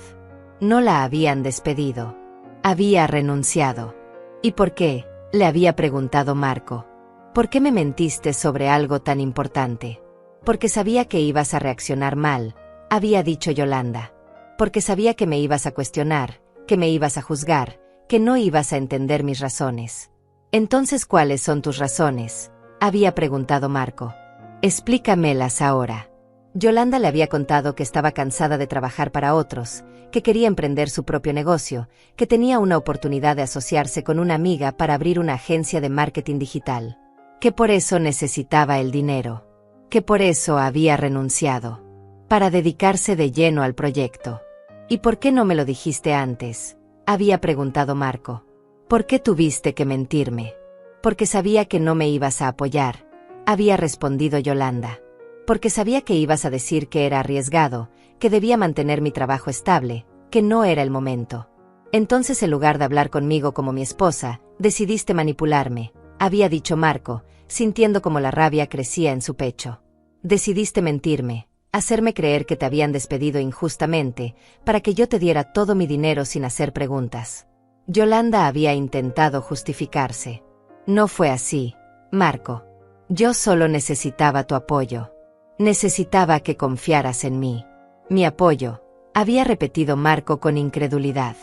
No la habían despedido. Había renunciado. ¿Y por qué?, le había preguntado Marco. ¿Por qué me mentiste sobre algo tan importante? Porque sabía que ibas a reaccionar mal, había dicho Yolanda. Porque sabía que me ibas a cuestionar, que me ibas a juzgar, que no ibas a entender mis razones. Entonces, ¿cuáles son tus razones?, había preguntado Marco. Explícamelas ahora. Yolanda le había contado que estaba cansada de trabajar para otros, que quería emprender su propio negocio, que tenía una oportunidad de asociarse con una amiga para abrir una agencia de marketing digital, que por eso necesitaba el dinero, que por eso había renunciado, para dedicarse de lleno al proyecto. ¿Y por qué no me lo dijiste antes?, había preguntado Marco. ¿Por qué tuviste que mentirme? Porque sabía que no me ibas a apoyar, había respondido Yolanda. Porque sabía que ibas a decir que era arriesgado, que debía mantener mi trabajo estable, que no era el momento. Entonces, en lugar de hablar conmigo como mi esposa, decidiste manipularme, había dicho Marco, sintiendo como la rabia crecía en su pecho. Decidiste mentirme, hacerme creer que te habían despedido injustamente, para que yo te diera todo mi dinero sin hacer preguntas. Yolanda había intentado justificarse. No fue así, Marco. Yo solo necesitaba tu apoyo. Necesitaba que confiaras en mí. Mi apoyo, había repetido Marco con incredulidad.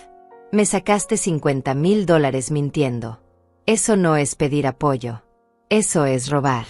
Me sacaste $50,000 mintiendo. Eso no es pedir apoyo. Eso es robar.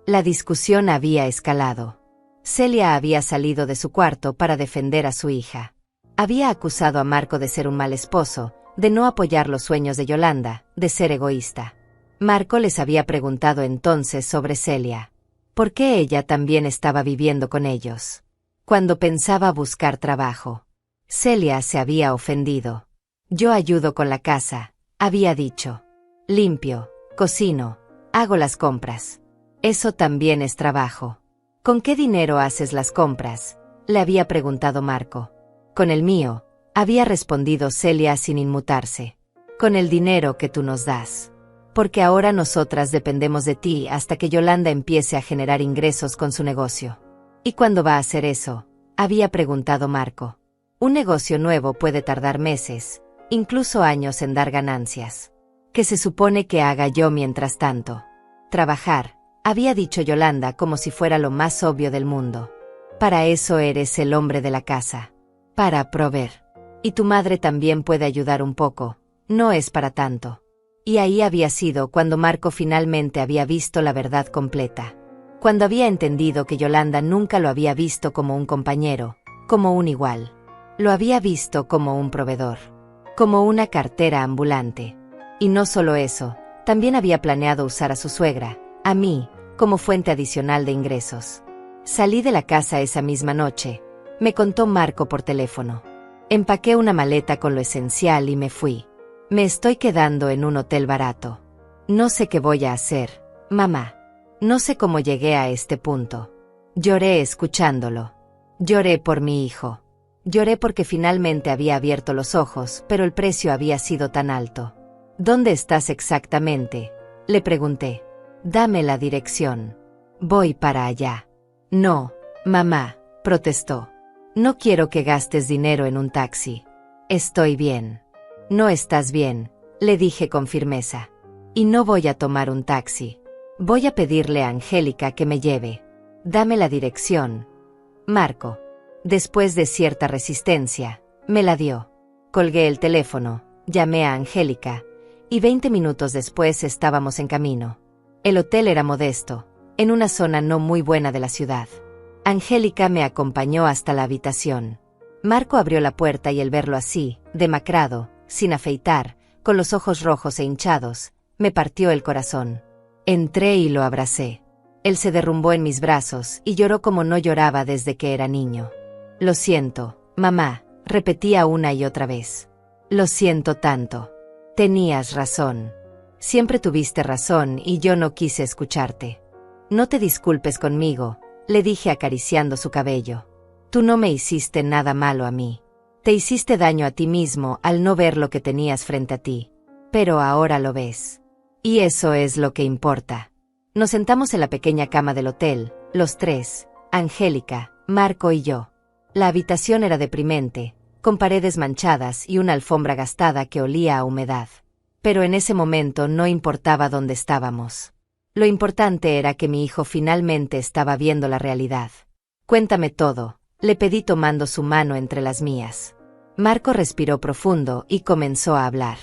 La discusión había escalado. Celia había salido de su cuarto para defender a su hija. Había acusado a Marco de ser un mal esposo, de no apoyar los sueños de Yolanda, de ser egoísta. Marco les había preguntado entonces sobre Celia. ¿Por qué ella también estaba viviendo con ellos? Cuando pensaba buscar trabajo. Celia se había ofendido. Yo ayudo con la casa, había dicho. Limpio, cocino, hago las compras. Eso también es trabajo. ¿Con qué dinero haces las compras?, le había preguntado Marco. Con el mío, había respondido Celia sin inmutarse. Con el dinero que tú nos das. Porque ahora nosotras dependemos de ti hasta que Yolanda empiece a generar ingresos con su negocio. ¿Y cuándo va a hacer eso?, había preguntado Marco. Un negocio nuevo puede tardar meses, incluso años en dar ganancias. ¿Qué se supone que haga yo mientras tanto? Trabajar, había dicho Yolanda como si fuera lo más obvio del mundo. Para eso eres el hombre de la casa. Para proveer. Y tu madre también puede ayudar un poco, no es para tanto. Y ahí había sido cuando Marco finalmente había visto la verdad completa. Cuando había entendido que Yolanda nunca lo había visto como un compañero, como un igual. Lo había visto como un proveedor. Como una cartera ambulante. Y no solo eso, también había planeado usar a su suegra, a mí, como fuente adicional de ingresos. Salí de la casa esa misma noche, me contó Marco por teléfono. Empaqué una maleta con lo esencial y me fui. Me estoy quedando en un hotel barato. No sé qué voy a hacer, mamá. No sé cómo llegué a este punto. Lloré escuchándolo. Lloré por mi hijo. Lloré porque finalmente había abierto los ojos, pero el precio había sido tan alto. ¿Dónde estás exactamente?, le pregunté. Dame la dirección. Voy para allá. No, mamá, protestó. No quiero que gastes dinero en un taxi. Estoy bien. No estás bien, le dije con firmeza. Y no voy a tomar un taxi. Voy a pedirle a Angélica que me lleve. Dame la dirección. Marco. Después de cierta resistencia, me la dio. Colgué el teléfono, llamé a Angélica, y 20 minutos después estábamos en camino. El hotel era modesto, en una zona no muy buena de la ciudad. Angélica me acompañó hasta la habitación. Marco abrió la puerta y al verlo así, demacrado, sin afeitar, con los ojos rojos e hinchados, me partió el corazón. Entré y lo abracé. Él se derrumbó en mis brazos y lloró como no lloraba desde que era niño. Lo siento, mamá, repetía una y otra vez. Lo siento tanto. Tenías razón. Siempre tuviste razón y yo no quise escucharte. No te disculpes conmigo, le dije acariciando su cabello. Tú no me hiciste nada malo a mí. Te hiciste daño a ti mismo al no ver lo que tenías frente a ti. Pero ahora lo ves. Y eso es lo que importa. Nos sentamos en la pequeña cama del hotel, los tres, Angélica, Marco y yo. La habitación era deprimente, con paredes manchadas y una alfombra gastada que olía a humedad. Pero en ese momento no importaba dónde estábamos. Lo importante era que mi hijo finalmente estaba viendo la realidad. Cuéntame todo, le pedí tomando su mano entre las mías. Marco respiró profundo y comenzó a hablar.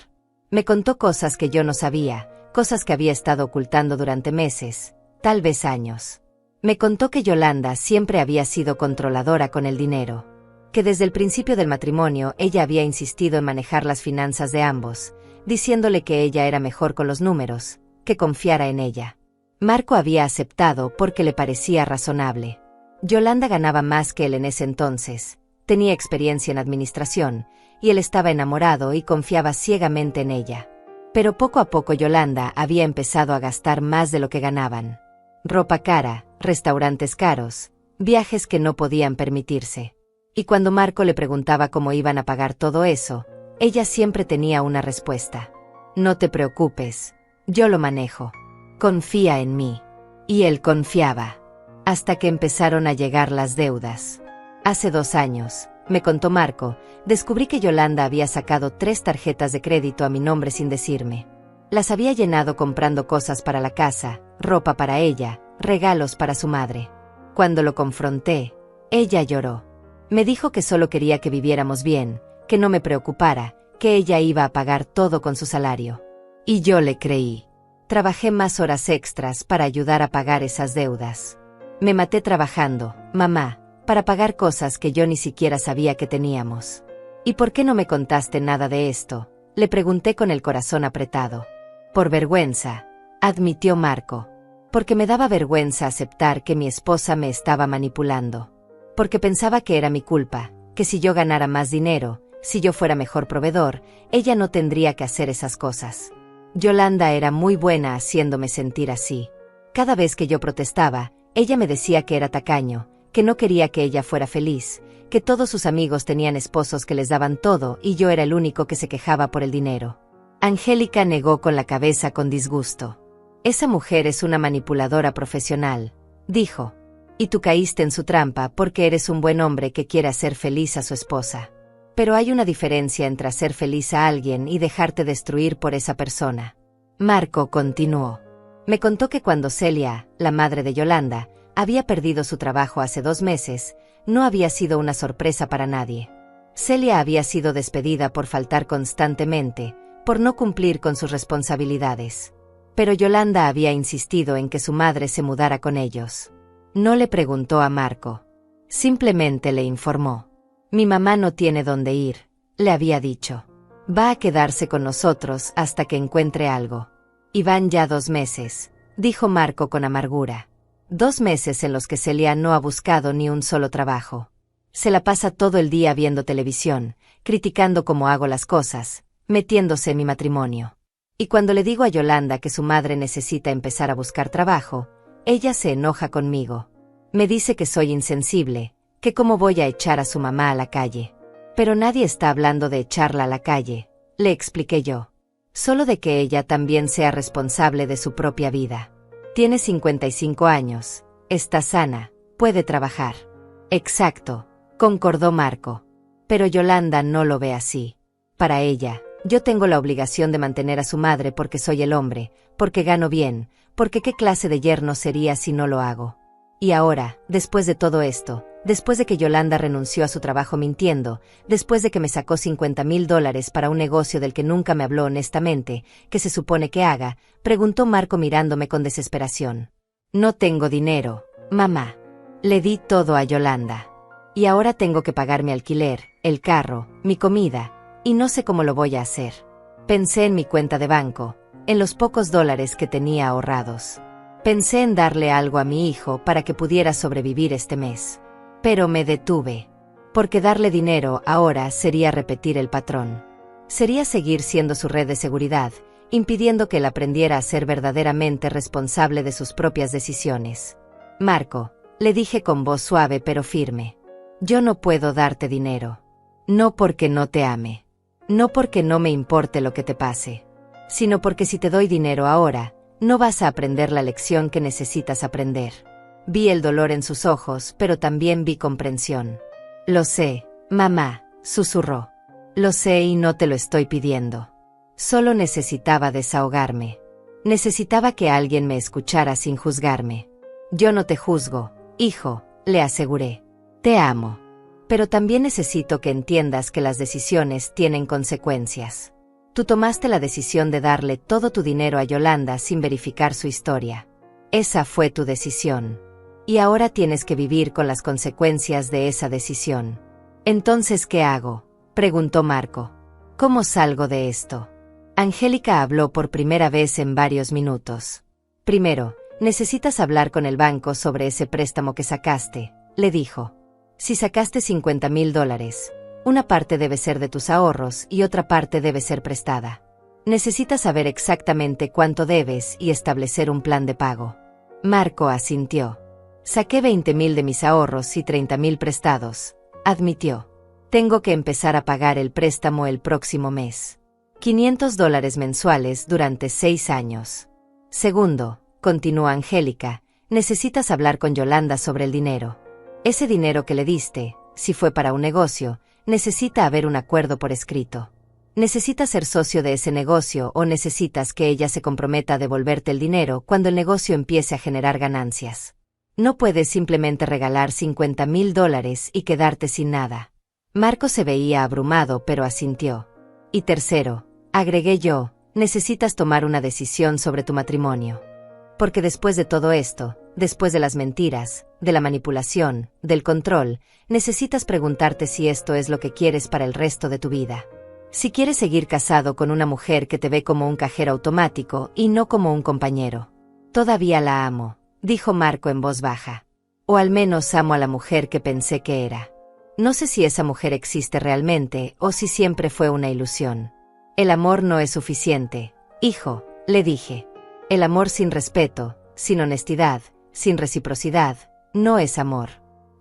Me contó cosas que yo no sabía, cosas que había estado ocultando durante meses, tal vez años. Me contó que Yolanda siempre había sido controladora con el dinero, que desde el principio del matrimonio ella había insistido en manejar las finanzas de ambos, diciéndole que ella era mejor con los números, que confiara en ella. Marco había aceptado porque le parecía razonable. Yolanda ganaba más que él en ese entonces, tenía experiencia en administración, y él estaba enamorado y confiaba ciegamente en ella. Pero poco a poco Yolanda había empezado a gastar más de lo que ganaban. Ropa cara, restaurantes caros, viajes que no podían permitirse. Y cuando Marco le preguntaba cómo iban a pagar todo eso, ella siempre tenía una respuesta. No te preocupes, yo lo manejo. Confía en mí. Y él confiaba. Hasta que empezaron a llegar las deudas. Hace 2 años, me contó Marco, descubrí que Yolanda había sacado 3 tarjetas de crédito a mi nombre sin decirme. Las había llenado comprando cosas para la casa, ropa para ella, regalos para su madre. Cuando lo confronté, ella lloró. Me dijo que solo quería que viviéramos bien, que no me preocupara, que ella iba a pagar todo con su salario. Y yo le creí. Trabajé más horas extras para ayudar a pagar esas deudas. Me maté trabajando, mamá, para pagar cosas que yo ni siquiera sabía que teníamos. ¿Y por qué no me contaste nada de esto?, le pregunté con el corazón apretado. Por vergüenza, admitió Marco. Porque me daba vergüenza aceptar que mi esposa me estaba manipulando. Porque pensaba que era mi culpa, que si yo ganara más dinero, si yo fuera mejor proveedor, ella no tendría que hacer esas cosas. Yolanda era muy buena haciéndome sentir así. Cada vez que yo protestaba, ella me decía que era tacaño, que no quería que ella fuera feliz, que todos sus amigos tenían esposos que les daban todo y yo era el único que se quejaba por el dinero. Angélica negó con la cabeza con disgusto. Esa mujer es una manipuladora profesional, dijo. Y tú caíste en su trampa porque eres un buen hombre que quiere hacer feliz a su esposa. Pero hay una diferencia entre hacer feliz a alguien y dejarte destruir por esa persona. Marco continuó. Me contó que cuando Celia, la madre de Yolanda, había perdido su trabajo hace 2 meses, no había sido una sorpresa para nadie. Celia había sido despedida por faltar constantemente, por no cumplir con sus responsabilidades. Pero Yolanda había insistido en que su madre se mudara con ellos. No le preguntó a Marco. Simplemente le informó. Mi mamá no tiene dónde ir, le había dicho. Va a quedarse con nosotros hasta que encuentre algo. Y van ya 2 meses, dijo Marco con amargura. 2 meses en los que Celia no ha buscado ni un solo trabajo. Se la pasa todo el día viendo televisión, criticando cómo hago las cosas, metiéndose en mi matrimonio. Y cuando le digo a Yolanda que su madre necesita empezar a buscar trabajo, ella se enoja conmigo. Me dice que soy insensible, que cómo voy a echar a su mamá a la calle. Pero nadie está hablando de echarla a la calle, le expliqué yo. Solo de que ella también sea responsable de su propia vida. Tiene 55 años, está sana, puede trabajar. Exacto, concordó Marco. Pero Yolanda no lo ve así. Para ella, yo tengo la obligación de mantener a su madre porque soy el hombre, porque gano bien, porque qué clase de yerno sería si no lo hago. Y ahora, después de todo esto, después de que Yolanda renunció a su trabajo mintiendo, después de que me sacó $50,000 para un negocio del que nunca me habló honestamente, ¿qué se supone que haga?, preguntó Marco mirándome con desesperación. No tengo dinero, mamá. Le di todo a Yolanda. Y ahora tengo que pagar mi alquiler, el carro, mi comida, y no sé cómo lo voy a hacer. Pensé en mi cuenta de banco, en los pocos dólares que tenía ahorrados. Pensé en darle algo a mi hijo para que pudiera sobrevivir este mes. Pero me detuve. Porque darle dinero ahora sería repetir el patrón. Sería seguir siendo su red de seguridad, impidiendo que él aprendiera a ser verdaderamente responsable de sus propias decisiones. Marco, Le dije con voz suave pero firme. Yo no puedo darte dinero. No porque no te ame. No porque no me importe lo que te pase. Sino porque si te doy dinero ahora, no vas a aprender la lección que necesitas aprender. Vi el dolor en sus ojos, pero también vi comprensión. Lo sé, mamá, susurró. Lo sé y no te lo estoy pidiendo. Solo necesitaba desahogarme. Necesitaba que alguien me escuchara sin juzgarme. Yo no te juzgo, hijo, le aseguré. Te amo. Pero también necesito que entiendas que las decisiones tienen consecuencias. Tú tomaste la decisión de darle todo tu dinero a Yolanda sin verificar su historia. Esa fue tu decisión. Y ahora tienes que vivir con las consecuencias de esa decisión. Entonces, ¿qué hago?, preguntó Marco. ¿Cómo salgo de esto? Angélica habló por primera vez en varios minutos. Primero, necesitas hablar con el banco sobre ese préstamo que sacaste, le dijo. Si sacaste $50,000, una parte debe ser de tus ahorros y otra parte debe ser prestada. Necesitas saber exactamente cuánto debes y establecer un plan de pago. Marco asintió. Saqué 20,000 de mis ahorros y 30,000 prestados, admitió. Tengo que empezar a pagar el préstamo el próximo mes. $500 mensuales durante 6 años. Segundo, continuó Angélica, necesitas hablar con Yolanda sobre el dinero. Ese dinero que le diste, si fue para un negocio, necesita haber un acuerdo por escrito. ¿Necesitas ser socio de ese negocio o necesitas que ella se comprometa a devolverte el dinero cuando el negocio empiece a generar ganancias? No puedes simplemente regalar $50,000 y quedarte sin nada. Marco se veía abrumado pero asintió. Y tercero, agregué yo, necesitas tomar una decisión sobre tu matrimonio. Porque después de todo esto, después de las mentiras, de la manipulación, del control, necesitas preguntarte si esto es lo que quieres para el resto de tu vida. Si quieres seguir casado con una mujer que te ve como un cajero automático y no como un compañero. Todavía la amo, dijo Marco en voz baja. O al menos amo a la mujer que pensé que era. No sé si esa mujer existe realmente o si siempre fue una ilusión. El amor no es suficiente, hijo, le dije. El amor sin respeto, sin honestidad, sin reciprocidad, no es amor.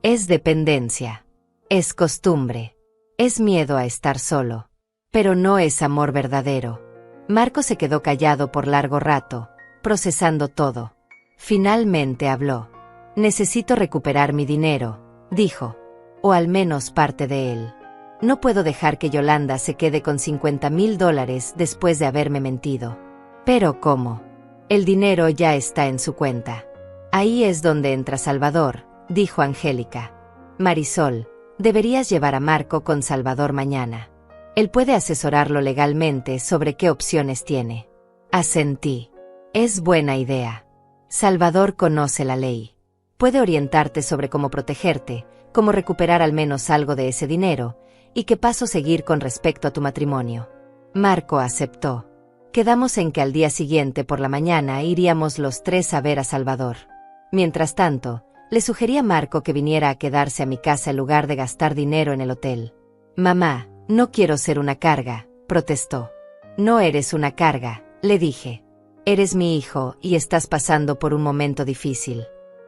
Es dependencia. Es costumbre. Es miedo a estar solo. Pero no es amor verdadero. Marco se quedó callado por largo rato, procesando todo. Finalmente habló. Necesito recuperar mi dinero, dijo. O al menos parte de él. No puedo dejar que Yolanda se quede con $50,000 después de haberme mentido. Pero ¿cómo? El dinero ya está en su cuenta. Ahí es donde entra Salvador, dijo Angélica. Marisol, deberías llevar a Marco con Salvador mañana. Él puede asesorarlo legalmente sobre qué opciones tiene. Asentí. Es buena idea. Salvador conoce la ley. Puede orientarte sobre cómo protegerte, cómo recuperar al menos algo de ese dinero, y qué paso seguir con respecto a tu matrimonio. Marco aceptó. Quedamos en que al día siguiente por la mañana iríamos los 3 a ver a Salvador. Mientras tanto, le sugerí a Marco que viniera a quedarse a mi casa en lugar de gastar dinero en el hotel. Mamá, no quiero ser una carga, protestó. No eres una carga, le dije. Eres mi hijo y estás pasando por un momento difícil.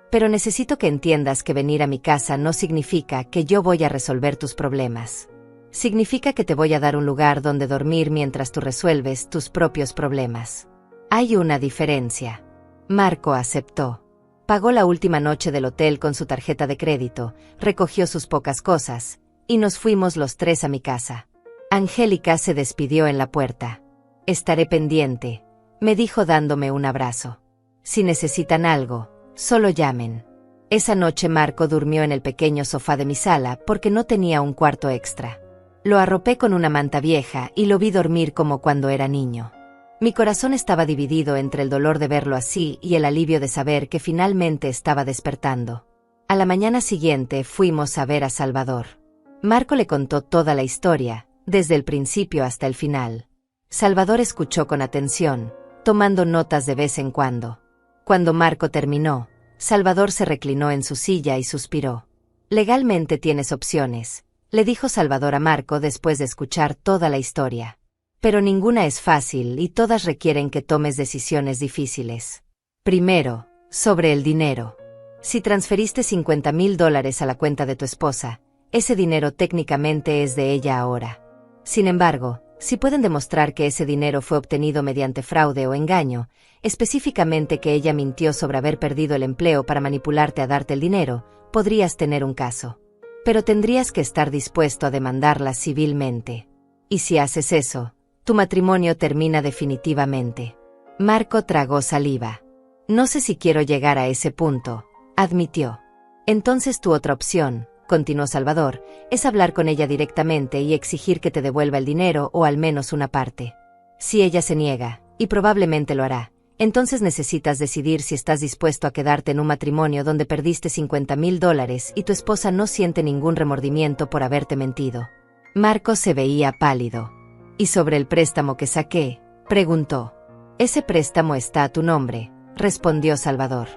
Pero necesito que entiendas que venir a mi casa no significa que yo voy a resolver tus problemas. Significa que te voy a dar un lugar donde dormir mientras tú resuelves tus propios problemas. Hay una diferencia. Marco aceptó. Pagó la última noche del hotel con su tarjeta de crédito, recogió sus pocas cosas, y nos fuimos los 3 a mi casa. Angélica se despidió en la puerta. Estaré pendiente, me dijo dándome un abrazo. Si necesitan algo, solo llamen. Esa noche Marco durmió en el pequeño sofá de mi sala porque no tenía un cuarto extra. Lo arropé con una manta vieja y lo vi dormir como cuando era niño. Mi corazón estaba dividido entre el dolor de verlo así y el alivio de saber que finalmente estaba despertando. A la mañana siguiente fuimos a ver a Salvador. Marco le contó toda la historia, desde el principio hasta el final. Salvador escuchó con atención, tomando notas de vez en cuando. Cuando Marco terminó, Salvador se reclinó en su silla y suspiró. Legalmente tienes opciones, le dijo Salvador a Marco después de escuchar toda la historia. Pero ninguna es fácil y todas requieren que tomes decisiones difíciles. Primero, sobre el dinero. Si transferiste $50,000 a la cuenta de tu esposa, ese dinero técnicamente es de ella ahora. Sin embargo, si pueden demostrar que ese dinero fue obtenido mediante fraude o engaño, específicamente que ella mintió sobre haber perdido el empleo para manipularte a darte el dinero, podrías tener un caso. Pero tendrías que estar dispuesto a demandarla civilmente. Y si haces eso, tu matrimonio termina definitivamente. Marco tragó saliva. No sé si quiero llegar a ese punto, admitió. Entonces tu otra opción, continuó Salvador, es hablar con ella directamente y exigir que te devuelva el dinero o al menos una parte. Si ella se niega, y probablemente lo hará, entonces necesitas decidir si estás dispuesto a quedarte en un matrimonio donde perdiste $50,000 y tu esposa no siente ningún remordimiento por haberte mentido. Marco se veía pálido. ¿Y sobre el préstamo que saqué?, preguntó. Ese préstamo está a tu nombre, respondió Salvador.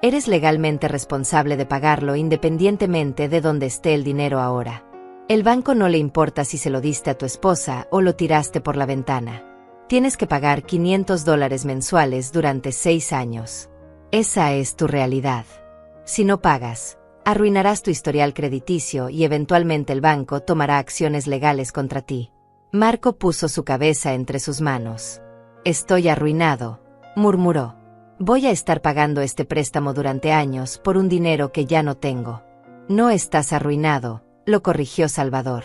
Eres legalmente responsable de pagarlo independientemente de dónde esté el dinero ahora. El banco no le importa si se lo diste a tu esposa o lo tiraste por la ventana. Tienes que pagar $500 mensuales durante 6 años. Esa es tu realidad. Si no pagas, arruinarás tu historial crediticio y eventualmente el banco tomará acciones legales contra ti. Marco puso su cabeza entre sus manos. Estoy arruinado, murmuró. Voy a estar pagando este préstamo durante años por un dinero que ya no tengo. No estás arruinado, lo corrigió Salvador.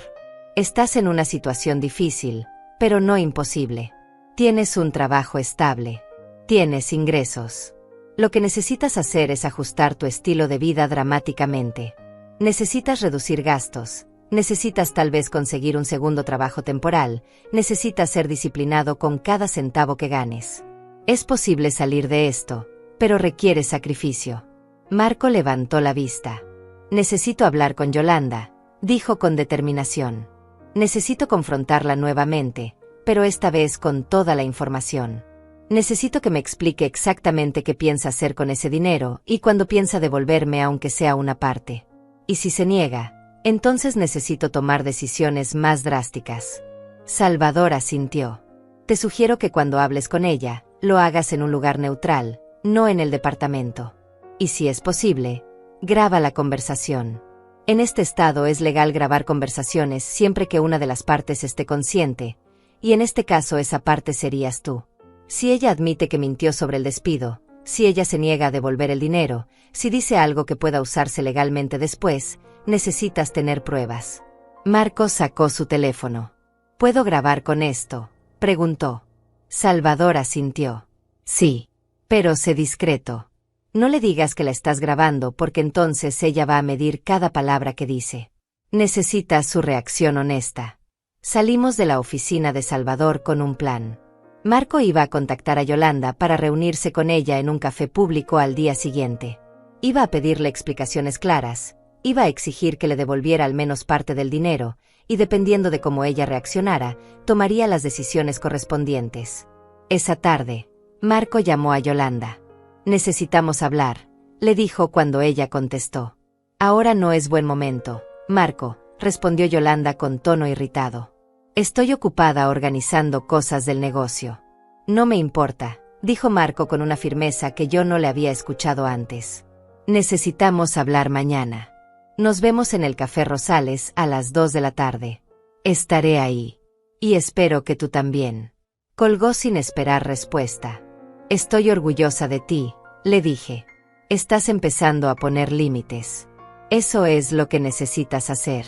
Estás en una situación difícil, pero no imposible. Tienes un trabajo estable. Tienes ingresos. Lo que necesitas hacer es ajustar tu estilo de vida dramáticamente. Necesitas reducir gastos. Necesitas tal vez conseguir un segundo trabajo temporal. Necesitas ser disciplinado con cada centavo que ganes. Es posible salir de esto, pero requiere sacrificio. Marco levantó la vista. Necesito hablar con Yolanda, dijo con determinación. Necesito confrontarla nuevamente, pero esta vez con toda la información. Necesito que me explique exactamente qué piensa hacer con ese dinero y cuándo piensa devolverme aunque sea una parte. Y si se niega, entonces necesito tomar decisiones más drásticas. Salvador asintió. Te sugiero que cuando hables con ella, lo hagas en un lugar neutral, no en el departamento. Y si es posible, graba la conversación. En este estado es legal grabar conversaciones siempre que una de las partes esté consciente, y en este caso esa parte serías tú. Si ella admite que mintió sobre el despido, si ella se niega a devolver el dinero, si dice algo que pueda usarse legalmente después, necesitas tener pruebas. Marco sacó su teléfono. ¿Puedo grabar con esto?, preguntó. Salvador asintió. Sí. Pero sé discreto. No le digas que la estás grabando porque entonces ella va a medir cada palabra que dice. Necesitas su reacción honesta. Salimos de la oficina de Salvador con un plan. Marco iba a contactar a Yolanda para reunirse con ella en un café público al día siguiente. Iba a pedirle explicaciones claras, iba a exigir que le devolviera al menos parte del dinero, y dependiendo de cómo ella reaccionara, tomaría las decisiones correspondientes. Esa tarde, Marco llamó a Yolanda. Necesitamos hablar, le dijo cuando ella contestó. Ahora no es buen momento, Marco, respondió Yolanda con tono irritado. Estoy ocupada organizando cosas del negocio. No me importa, dijo Marco con una firmeza que yo no le había escuchado antes. Necesitamos hablar mañana. Nos vemos en el Café Rosales a las 2 de la tarde. Estaré ahí. Y espero que tú también. Colgó sin esperar respuesta. Estoy orgullosa de ti, le dije. Estás empezando a poner límites. Eso es lo que necesitas hacer.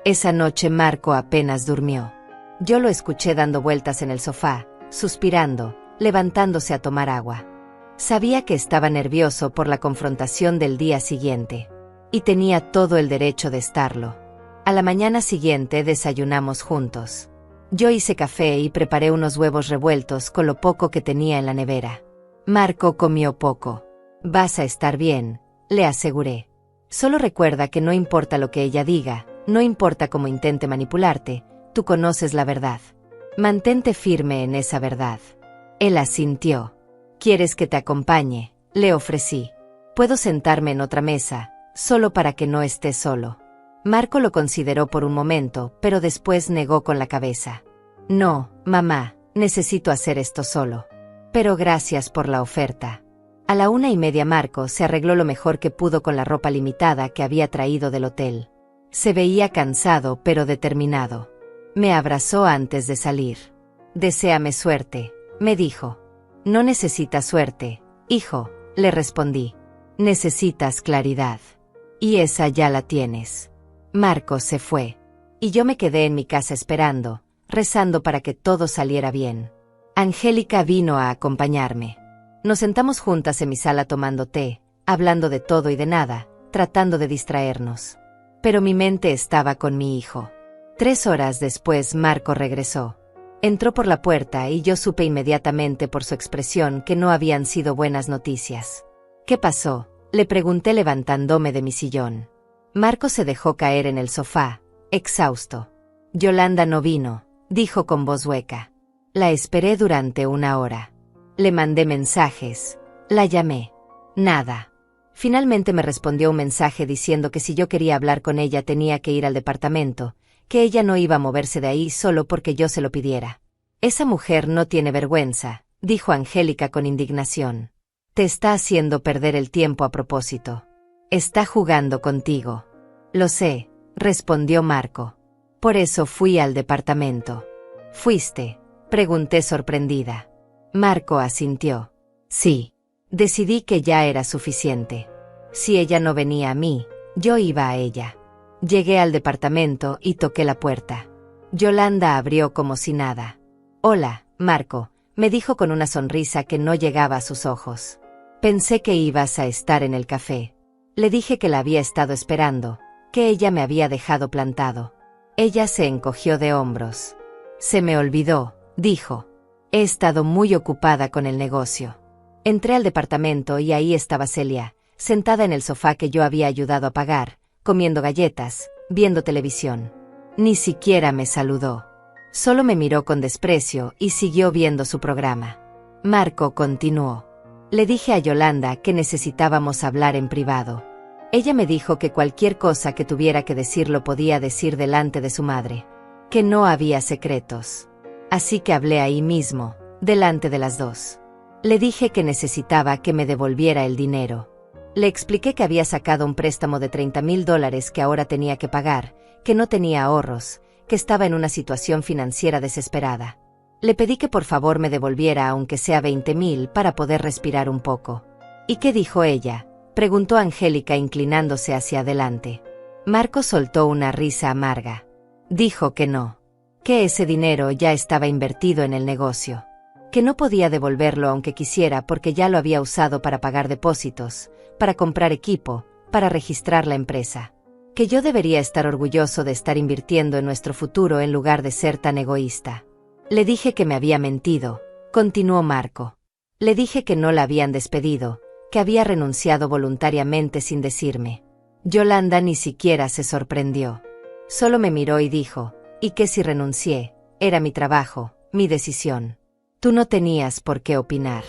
Esa noche Marco apenas durmió. Yo lo escuché dando vueltas en el sofá, suspirando, levantándose a tomar agua. Sabía que estaba nervioso por la confrontación del día siguiente. Y tenía todo el derecho de estarlo. A la mañana siguiente desayunamos juntos. Yo hice café y preparé unos huevos revueltos con lo poco que tenía en la nevera. Marco comió poco. Vas a estar bien, le aseguré. Solo recuerda que no importa lo que ella diga, no importa cómo intente manipularte, tú conoces la verdad. Mantente firme en esa verdad. Él asintió. ¿Quieres que te acompañe?, le ofrecí. Puedo sentarme en otra mesa, solo para que no estés solo. Marco lo consideró por un momento, pero después negó con la cabeza. No, mamá, necesito hacer esto solo. Pero gracias por la oferta. A la 1:30 Marco se arregló lo mejor que pudo con la ropa limitada que había traído del hotel. Se veía cansado pero determinado. Me abrazó antes de salir. «Deséame suerte», me dijo. «No necesitas suerte, hijo», le respondí. «Necesitas claridad. Y esa ya la tienes». Marco se fue. Y yo me quedé en mi casa esperando, rezando para que todo saliera bien. Angélica vino a acompañarme. Nos sentamos juntas en mi sala tomando té, hablando de todo y de nada, tratando de distraernos. Pero mi mente estaba con mi hijo. 3 horas después Marco regresó. Entró por la puerta y yo supe inmediatamente por su expresión que no habían sido buenas noticias. «¿Qué pasó?», le pregunté levantándome de mi sillón. Marco se dejó caer en el sofá, exhausto. «Yolanda no vino», dijo con voz hueca. «La esperé durante 1 hora. Le mandé mensajes, la llamé. Nada». Finalmente me respondió un mensaje diciendo que si yo quería hablar con ella tenía que ir al departamento, que ella no iba a moverse de ahí solo porque yo se lo pidiera. «Esa mujer no tiene vergüenza», dijo Angélica con indignación. «Te está haciendo perder el tiempo a propósito. Está jugando contigo». «Lo sé», respondió Marco. «Por eso fui al departamento». «¿Fuiste?», pregunté sorprendida. Marco asintió. «Sí. Decidí que ya era suficiente. Si ella no venía a mí, yo iba a ella». Llegué al departamento y toqué la puerta. Yolanda abrió como si nada. «Hola, Marco», me dijo con una sonrisa que no llegaba a sus ojos. «Pensé que ibas a estar en el café». Le dije que la había estado esperando, que ella me había dejado plantado. Ella se encogió de hombros. «Se me olvidó», dijo. «He estado muy ocupada con el negocio». Entré al departamento y ahí estaba Celia, sentada en el sofá que yo había ayudado a pagar, comiendo galletas, viendo televisión. Ni siquiera me saludó. Solo me miró con desprecio y siguió viendo su programa. Marco continuó. Le dije a Yolanda que necesitábamos hablar en privado. Ella me dijo que cualquier cosa que tuviera que decir lo podía decir delante de su madre. Que no había secretos. Así que hablé ahí mismo, delante de las dos. Le dije que necesitaba que me devolviera el dinero. Le expliqué que había sacado un préstamo de $30,000 que ahora tenía que pagar, que no tenía ahorros, que estaba en una situación financiera desesperada. Le pedí que por favor me devolviera aunque sea 20,000 para poder respirar un poco. ¿Y qué dijo ella?, preguntó Angélica inclinándose hacia adelante. Marco soltó una risa amarga. Dijo que no. Que ese dinero ya estaba invertido en el negocio. Que no podía devolverlo aunque quisiera porque ya lo había usado para pagar depósitos, para comprar equipo, para registrar la empresa. Que yo debería estar orgulloso de estar invirtiendo en nuestro futuro en lugar de ser tan egoísta. Le dije que me había mentido, continuó Marco. Le dije que no la habían despedido, que había renunciado voluntariamente sin decirme. Yolanda ni siquiera se sorprendió. Solo me miró y dijo, ¿y qué si renuncié? Era mi trabajo, mi decisión. Tú no tenías por qué opinar.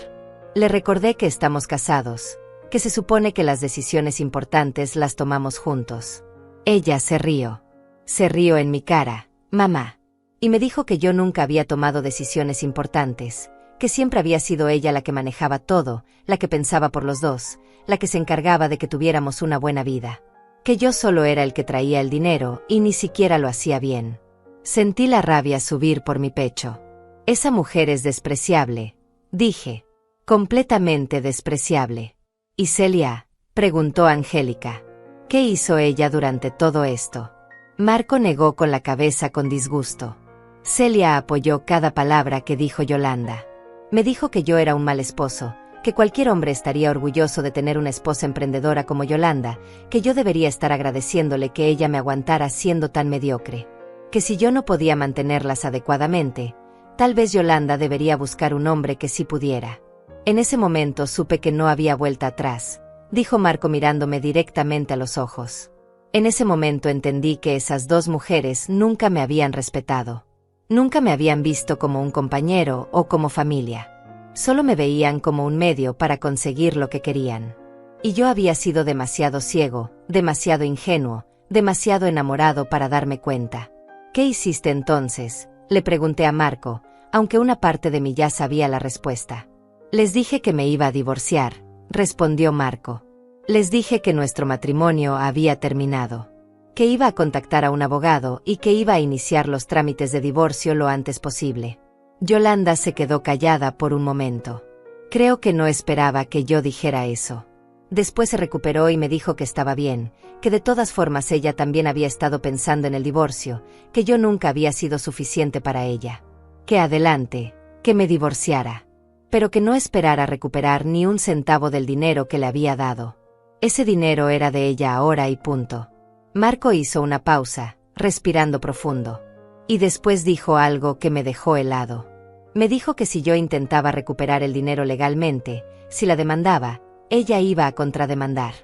Le recordé que estamos casados, que se supone que las decisiones importantes las tomamos juntos. Ella se rió. Se rió en mi cara, mamá. Y me dijo que yo nunca había tomado decisiones importantes, que siempre había sido ella la que manejaba todo, la que pensaba por los dos, la que se encargaba de que tuviéramos una buena vida. Que yo solo era el que traía el dinero y ni siquiera lo hacía bien. Sentí la rabia subir por mi pecho. Esa mujer es despreciable, dije. Completamente despreciable. ¿Y Celia?, preguntó Angélica. ¿Qué hizo ella durante todo esto? Marco negó con la cabeza con disgusto. Celia apoyó cada palabra que dijo Yolanda. Me dijo que yo era un mal esposo, que cualquier hombre estaría orgulloso de tener una esposa emprendedora como Yolanda, que yo debería estar agradeciéndole que ella me aguantara siendo tan mediocre. Que si yo no podía mantenerlas adecuadamente, tal vez Yolanda debería buscar un hombre que sí pudiera. En ese momento supe que no había vuelta atrás, dijo Marco mirándome directamente a los ojos. En ese momento entendí que esas dos mujeres nunca me habían respetado. Nunca me habían visto como un compañero o como familia. Solo me veían como un medio para conseguir lo que querían. Y yo había sido demasiado ciego, demasiado ingenuo, demasiado enamorado para darme cuenta. ¿Qué hiciste entonces?, le pregunté a Marco, aunque una parte de mí ya sabía la respuesta. Les dije que me iba a divorciar, respondió Marco. Les dije que nuestro matrimonio había terminado, que iba a contactar a un abogado y que iba a iniciar los trámites de divorcio lo antes posible. Yolanda se quedó callada por un momento. Creo que no esperaba que yo dijera eso. Después se recuperó y me dijo que estaba bien, que de todas formas ella también había estado pensando en el divorcio, que yo nunca había sido suficiente para ella. Que adelante, que me divorciara. Pero que no esperara recuperar ni un centavo del dinero que le había dado. Ese dinero era de ella ahora y punto. Marco hizo una pausa, respirando profundo. Y después dijo algo que me dejó helado. Me dijo que si yo intentaba recuperar el dinero legalmente, si la demandaba, ella iba a contrademandar.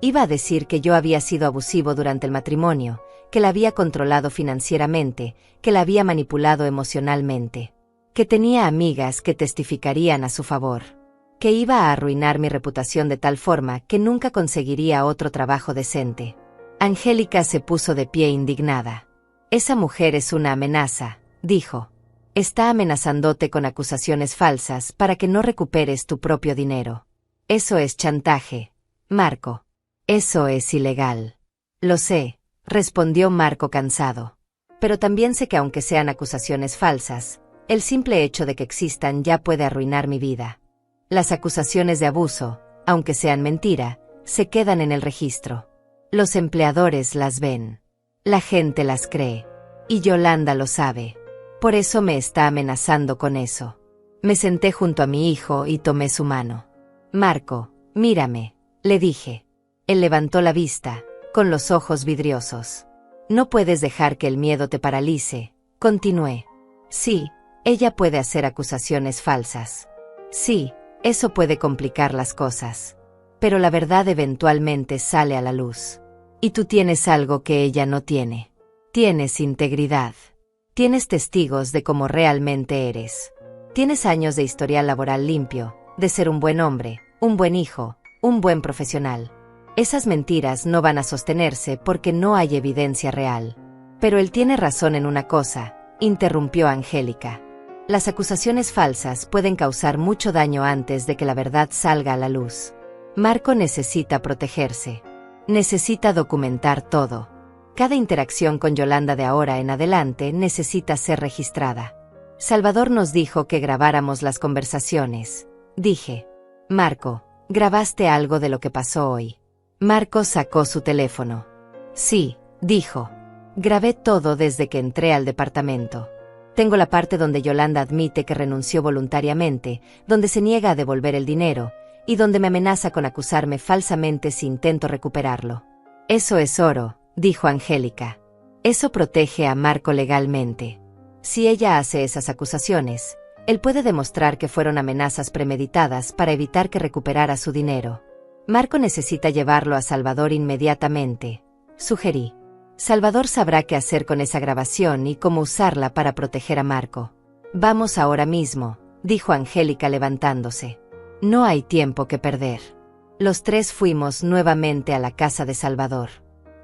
Iba a decir que yo había sido abusivo durante el matrimonio, que la había controlado financieramente, que la había manipulado emocionalmente, que tenía amigas que testificarían a su favor, que iba a arruinar mi reputación de tal forma que nunca conseguiría otro trabajo decente. Angélica se puso de pie indignada. Esa mujer es una amenaza, dijo. Está amenazándote con acusaciones falsas para que no recuperes tu propio dinero. Eso es chantaje, Marco. Eso es ilegal. Lo sé, respondió Marco cansado. Pero también sé que aunque sean acusaciones falsas, el simple hecho de que existan ya puede arruinar mi vida. Las acusaciones de abuso, aunque sean mentira, se quedan en el registro. Los empleadores las ven. La gente las cree. Y Yolanda lo sabe. Por eso me está amenazando con eso. Me senté junto a mi hijo y tomé su mano. Marco, mírame, le dije. Él levantó la vista, con los ojos vidriosos. No puedes dejar que el miedo te paralice, continué. Sí, ella puede hacer acusaciones falsas. Sí, eso puede complicar las cosas. Pero la verdad eventualmente sale a la luz. Y tú tienes algo que ella no tiene. Tienes integridad. Tienes testigos de cómo realmente eres. Tienes años de historial laboral limpio, de ser un buen hombre, un buen hijo, un buen profesional. Esas mentiras no van a sostenerse porque no hay evidencia real. Pero él tiene razón en una cosa, interrumpió Angélica. Las acusaciones falsas pueden causar mucho daño antes de que la verdad salga a la luz. Marco necesita protegerse. Necesita documentar todo. Cada interacción con Yolanda de ahora en adelante necesita ser registrada. Salvador nos dijo que grabáramos las conversaciones. Dije. Marco, ¿grabaste algo de lo que pasó hoy? Marco sacó su teléfono. Sí, dijo. Grabé todo desde que entré al departamento. Tengo la parte donde Yolanda admite que renunció voluntariamente, donde se niega a devolver el dinero, y donde me amenaza con acusarme falsamente si intento recuperarlo. Eso es oro, dijo Angélica. Eso protege a Marco legalmente. Si ella hace esas acusaciones, él puede demostrar que fueron amenazas premeditadas para evitar que recuperara su dinero. Marco necesita llevarlo a Salvador inmediatamente, sugerí. Salvador sabrá qué hacer con esa grabación y cómo usarla para proteger a Marco. Vamos ahora mismo, dijo Angélica levantándose. No hay tiempo que perder. Los tres fuimos nuevamente a la casa de Salvador.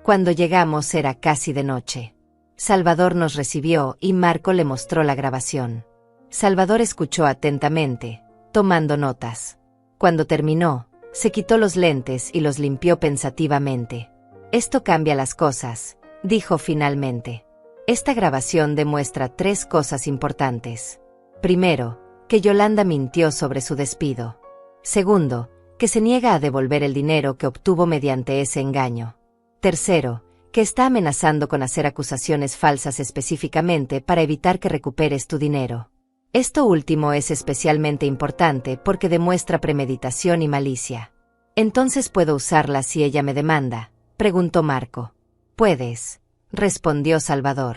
Cuando llegamos era casi de noche. Salvador nos recibió y Marco le mostró la grabación. Salvador escuchó atentamente, tomando notas. Cuando terminó, se quitó los lentes y los limpió pensativamente. Esto cambia las cosas, dijo finalmente. Esta grabación demuestra 3 cosas importantes. Primero, que Yolanda mintió sobre su despido. Segundo, que se niega a devolver el dinero que obtuvo mediante ese engaño. Tercero, que está amenazando con hacer acusaciones falsas específicamente para evitar que recuperes tu dinero. Esto último es especialmente importante porque demuestra premeditación y malicia. ¿Entonces puedo usarla si ella me demanda?, preguntó Marco. Puedes, respondió Salvador.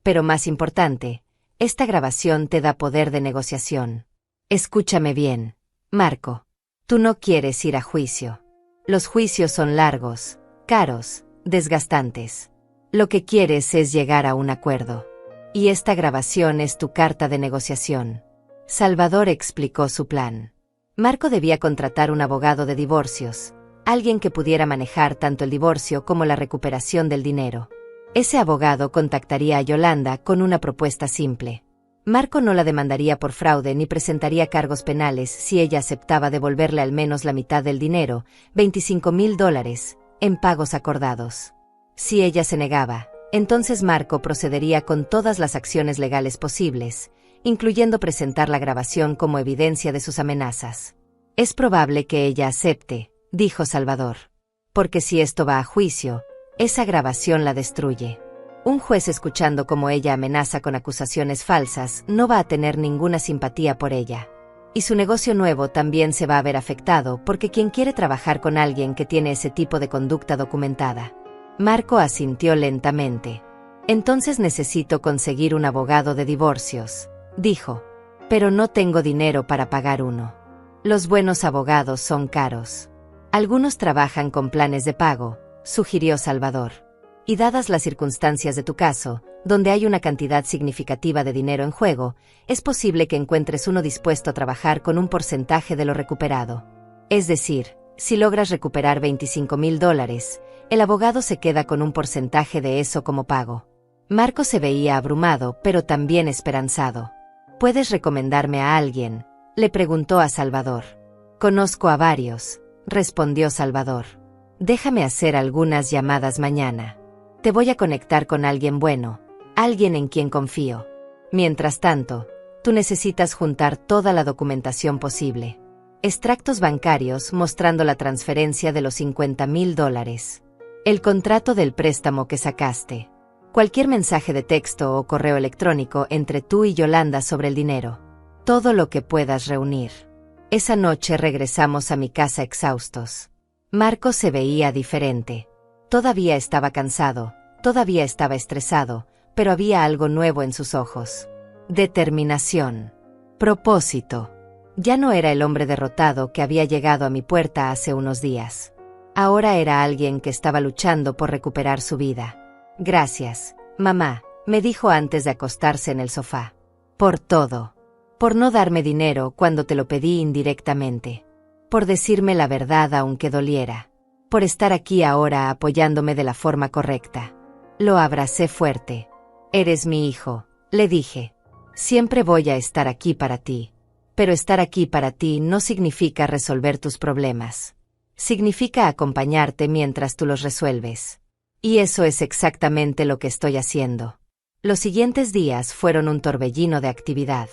Pero más importante, esta grabación te da poder de negociación. Escúchame bien, Marco. Tú no quieres ir a juicio. Los juicios son largos, caros, desgastantes. Lo que quieres es llegar a un acuerdo. Y esta grabación es tu carta de negociación. Salvador explicó su plan. Marco debía contratar un abogado de divorcios, alguien que pudiera manejar tanto el divorcio como la recuperación del dinero. Ese abogado contactaría a Yolanda con una propuesta simple. Marco no la demandaría por fraude ni presentaría cargos penales si ella aceptaba devolverle al menos la mitad del dinero, $25,000, en pagos acordados. Si ella se negaba, entonces Marco procedería con todas las acciones legales posibles, incluyendo presentar la grabación como evidencia de sus amenazas. Es probable que ella acepte, dijo Salvador. Porque si esto va a juicio, esa grabación la destruye. Un juez escuchando cómo ella amenaza con acusaciones falsas no va a tener ninguna simpatía por ella. Y su negocio nuevo también se va a ver afectado porque quien quiere trabajar con alguien que tiene ese tipo de conducta documentada. Marco asintió lentamente. Entonces necesito conseguir un abogado de divorcios, dijo. Pero no tengo dinero para pagar uno. Los buenos abogados son caros. Algunos trabajan con planes de pago, sugirió Salvador. Y dadas las circunstancias de tu caso, donde hay una cantidad significativa de dinero en juego, es posible que encuentres uno dispuesto a trabajar con un porcentaje de lo recuperado. Es decir, si logras recuperar $25,000, el abogado se queda con un porcentaje de eso como pago. Marco se veía abrumado, pero también esperanzado. ¿Puedes recomendarme a alguien?, le preguntó a Salvador. Conozco a varios, respondió Salvador. Déjame hacer algunas llamadas mañana. Te voy a conectar con alguien bueno, alguien en quien confío. Mientras tanto, tú necesitas juntar toda la documentación posible. Extractos bancarios mostrando la transferencia de los $50,000. El contrato del préstamo que sacaste. Cualquier mensaje de texto o correo electrónico entre tú y Yolanda sobre el dinero. Todo lo que puedas reunir. Esa noche regresamos a mi casa exhaustos. Marco se veía diferente. Todavía estaba cansado, todavía estaba estresado, pero había algo nuevo en sus ojos. Determinación. Propósito. Ya no era el hombre derrotado que había llegado a mi puerta hace unos días. Ahora era alguien que estaba luchando por recuperar su vida. Gracias, mamá, me dijo antes de acostarse en el sofá. Por todo. Por no darme dinero cuando te lo pedí indirectamente. Por decirme la verdad aunque doliera. Por estar aquí ahora apoyándome de la forma correcta. Lo abracé fuerte. Eres mi hijo, le dije. Siempre voy a estar aquí para ti. Pero estar aquí para ti no significa resolver tus problemas. Significa acompañarte mientras tú los resuelves. Y eso es exactamente lo que estoy haciendo. Los siguientes días fueron un torbellino de actividad.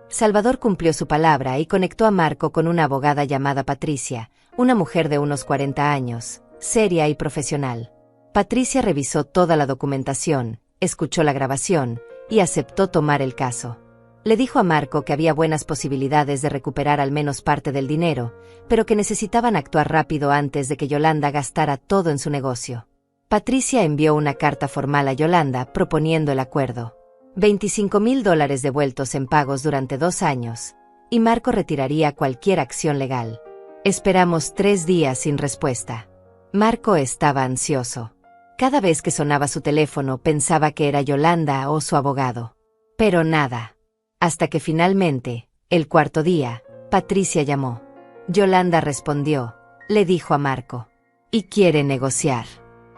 Salvador cumplió su palabra y conectó a Marco con una abogada llamada Patricia, una mujer de unos 40 años, seria y profesional. Patricia revisó toda la documentación, escuchó la grabación y aceptó tomar el caso. Le dijo a Marco que había buenas posibilidades de recuperar al menos parte del dinero, pero que necesitaban actuar rápido antes de que Yolanda gastara todo en su negocio. Patricia envió una carta formal a Yolanda proponiendo el acuerdo. $25,000 devueltos en pagos durante 2 años, y Marco retiraría cualquier acción legal. Esperamos 3 días sin respuesta. Marco estaba ansioso. Cada vez que sonaba su teléfono pensaba que era Yolanda o su abogado. Pero nada. Hasta que finalmente, el 4.º día, Patricia llamó. Yolanda respondió, le dijo a Marco. Y quiere negociar.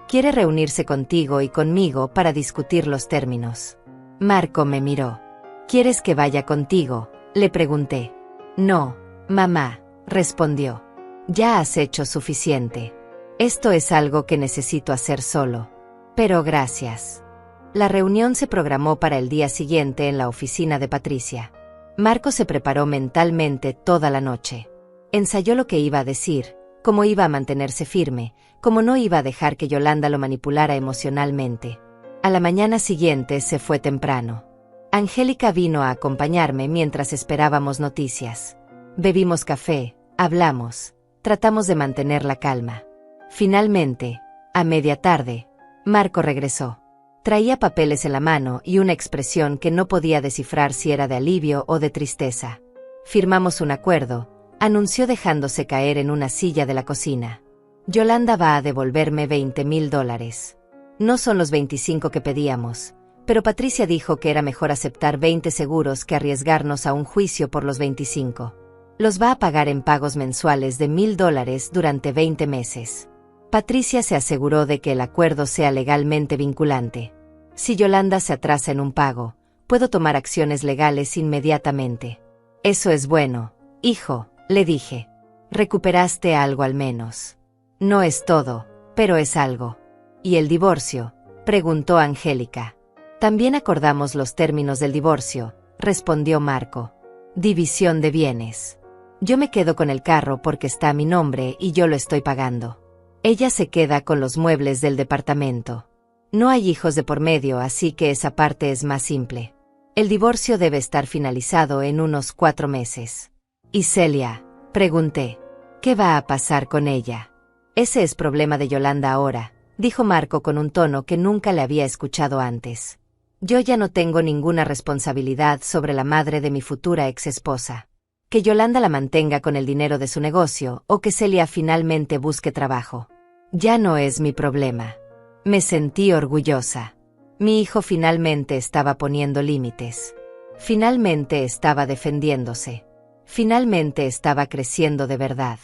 Quiere reunirse contigo y conmigo para discutir los términos. Marco me miró. ¿Quieres que vaya contigo?, le pregunté. No, mamá, respondió. Ya has hecho suficiente. Esto es algo que necesito hacer solo. Pero gracias. La reunión se programó para el día siguiente en la oficina de Patricia. Marco se preparó mentalmente toda la noche. Ensayó lo que iba a decir, cómo iba a mantenerse firme, cómo no iba a dejar que Yolanda lo manipulara emocionalmente. A la mañana siguiente se fue temprano. Angélica vino a acompañarme mientras esperábamos noticias. Bebimos café, hablamos, tratamos de mantener la calma. Finalmente, a media tarde, Marco regresó. Traía papeles en la mano y una expresión que no podía descifrar si era de alivio o de tristeza. Firmamos un acuerdo, anunció dejándose caer en una silla de la cocina. Yolanda va a devolverme $20,000. No son los 25 que pedíamos, pero Patricia dijo que era mejor aceptar 20 seguros que arriesgarnos a un juicio por los 25. Los va a pagar en pagos mensuales de $1,000 durante 20 meses. Patricia se aseguró de que el acuerdo sea legalmente vinculante. Si Yolanda se atrasa en un pago, puedo tomar acciones legales inmediatamente. Eso es bueno, hijo, le dije. Recuperaste algo al menos. No es todo, pero es algo. ¿Y el divorcio?, preguntó Angélica. También acordamos los términos del divorcio, respondió Marco. División de bienes. Yo me quedo con el carro porque está a mi nombre y yo lo estoy pagando. Ella se queda con los muebles del departamento. No hay hijos de por medio, así que esa parte es más simple. El divorcio debe estar finalizado en unos 4 meses. ¿Y Celia?, pregunté. ¿Qué va a pasar con ella? Ese es problema de Yolanda ahora, dijo Marco con un tono que nunca le había escuchado antes. Yo ya no tengo ninguna responsabilidad sobre la madre de mi futura exesposa. Que Yolanda la mantenga con el dinero de su negocio o que Celia finalmente busque trabajo. Ya no es mi problema. Me sentí orgullosa. Mi hijo finalmente estaba poniendo límites. Finalmente estaba defendiéndose. Finalmente estaba creciendo de verdad.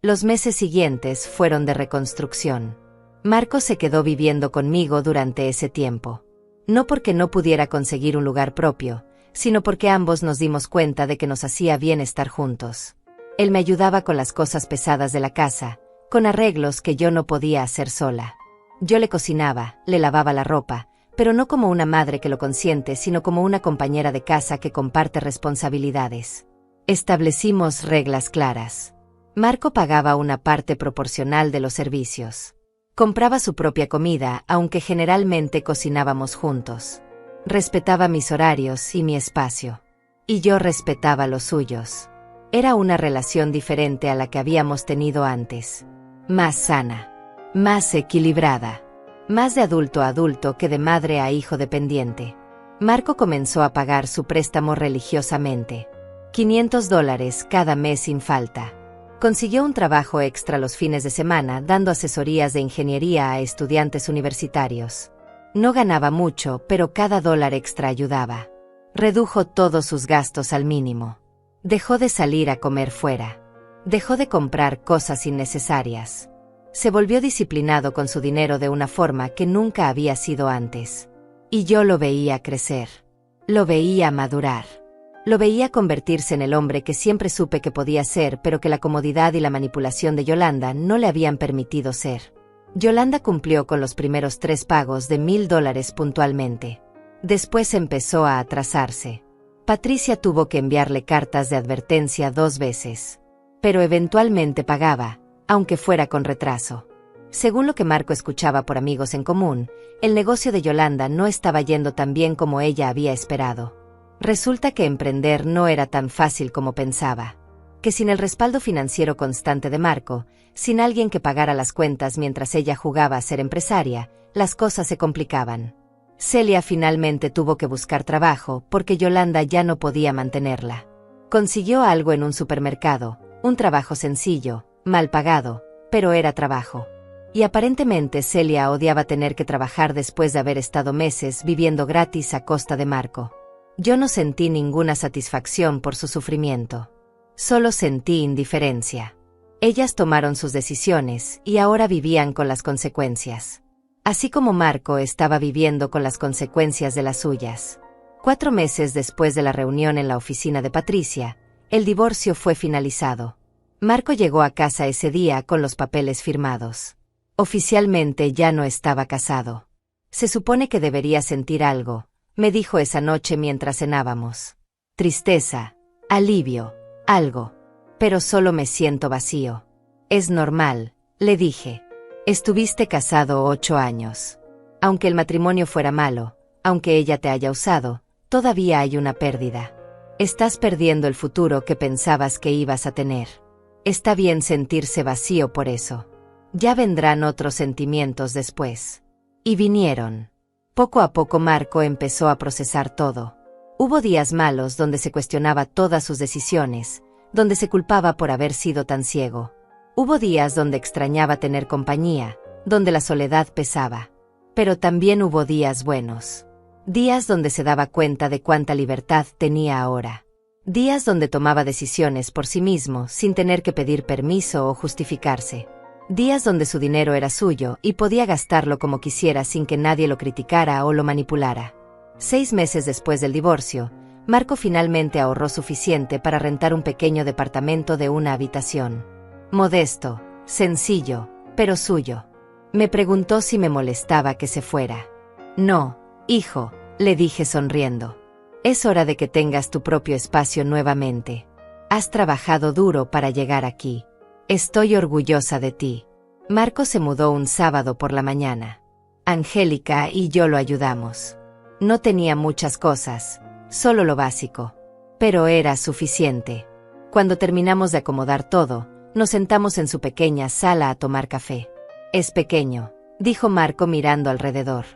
Los meses siguientes fueron de reconstrucción. Marco se quedó viviendo conmigo durante ese tiempo. No porque no pudiera conseguir un lugar propio, sino porque ambos nos dimos cuenta de que nos hacía bien estar juntos. Él me ayudaba con las cosas pesadas de la casa, con arreglos que yo no podía hacer sola. Yo le cocinaba, le lavaba la ropa, pero no como una madre que lo consiente, sino como una compañera de casa que comparte responsabilidades. Establecimos reglas claras. Marco pagaba una parte proporcional de los servicios. Compraba su propia comida, aunque generalmente cocinábamos juntos. Respetaba mis horarios y mi espacio. Y yo respetaba los suyos. Era una relación diferente a la que habíamos tenido antes. Más sana. Más equilibrada. Más de adulto a adulto que de madre a hijo dependiente. Marco comenzó a pagar su préstamo religiosamente. $500 cada mes sin falta. Consiguió un trabajo extra los fines de semana dando asesorías de ingeniería a estudiantes universitarios. No ganaba mucho, pero cada dólar extra ayudaba. Redujo todos sus gastos al mínimo. Dejó de salir a comer fuera. Dejó de comprar cosas innecesarias. Se volvió disciplinado con su dinero de una forma que nunca había sido antes. Y yo lo veía crecer. Lo veía madurar. Lo veía convertirse en el hombre que siempre supe que podía ser, pero que la comodidad y la manipulación de Yolanda no le habían permitido ser. Yolanda cumplió con los primeros 3 pagos de $1000 puntualmente. Después empezó a atrasarse. Patricia tuvo que enviarle cartas de advertencia 2 veces. Pero eventualmente pagaba, aunque fuera con retraso. Según lo que Marco escuchaba por amigos en común, el negocio de Yolanda no estaba yendo tan bien como ella había esperado. Resulta que emprender no era tan fácil como pensaba. Que sin el respaldo financiero constante de Marco, sin alguien que pagara las cuentas mientras ella jugaba a ser empresaria, las cosas se complicaban. Celia finalmente tuvo que buscar trabajo porque Yolanda ya no podía mantenerla. Consiguió algo en un supermercado, un trabajo sencillo, mal pagado, pero era trabajo. Y aparentemente Celia odiaba tener que trabajar después de haber estado meses viviendo gratis a costa de Marco. Yo no sentí ninguna satisfacción por su sufrimiento. Solo sentí indiferencia. Ellas tomaron sus decisiones y ahora vivían con las consecuencias. Así como Marco estaba viviendo con las consecuencias de las suyas. 4 meses después de la reunión en la oficina de Patricia, el divorcio fue finalizado. Marco llegó a casa ese día con los papeles firmados. Oficialmente ya no estaba casado. Se supone que debería sentir algo, me dijo esa noche mientras cenábamos. Tristeza, alivio, algo. Pero solo me siento vacío. Es normal, le dije. Estuviste casado 8 años. Aunque el matrimonio fuera malo, aunque ella te haya usado, todavía hay una pérdida. Estás perdiendo el futuro que pensabas que ibas a tener. Está bien sentirse vacío por eso. Ya vendrán otros sentimientos después. Y vinieron. Poco a poco Marco empezó a procesar todo. Hubo días malos donde se cuestionaba todas sus decisiones, donde se culpaba por haber sido tan ciego. Hubo días donde extrañaba tener compañía, donde la soledad pesaba. Pero también hubo días buenos. Días donde se daba cuenta de cuánta libertad tenía ahora. Días donde tomaba decisiones por sí mismo sin tener que pedir permiso o justificarse. Días donde su dinero era suyo y podía gastarlo como quisiera sin que nadie lo criticara o lo manipulara. 6 meses después del divorcio, Marco finalmente ahorró suficiente para rentar un pequeño departamento de una habitación. Modesto, sencillo, pero suyo. Me preguntó si me molestaba que se fuera. No, hijo, le dije sonriendo. Es hora de que tengas tu propio espacio nuevamente. Has trabajado duro para llegar aquí. Estoy orgullosa de ti. Marco se mudó un sábado por la mañana. Angélica y yo lo ayudamos. No tenía muchas cosas, solo lo básico. Pero era suficiente. Cuando terminamos de acomodar todo, nos sentamos en su pequeña sala a tomar café. Es pequeño, dijo Marco mirando alrededor.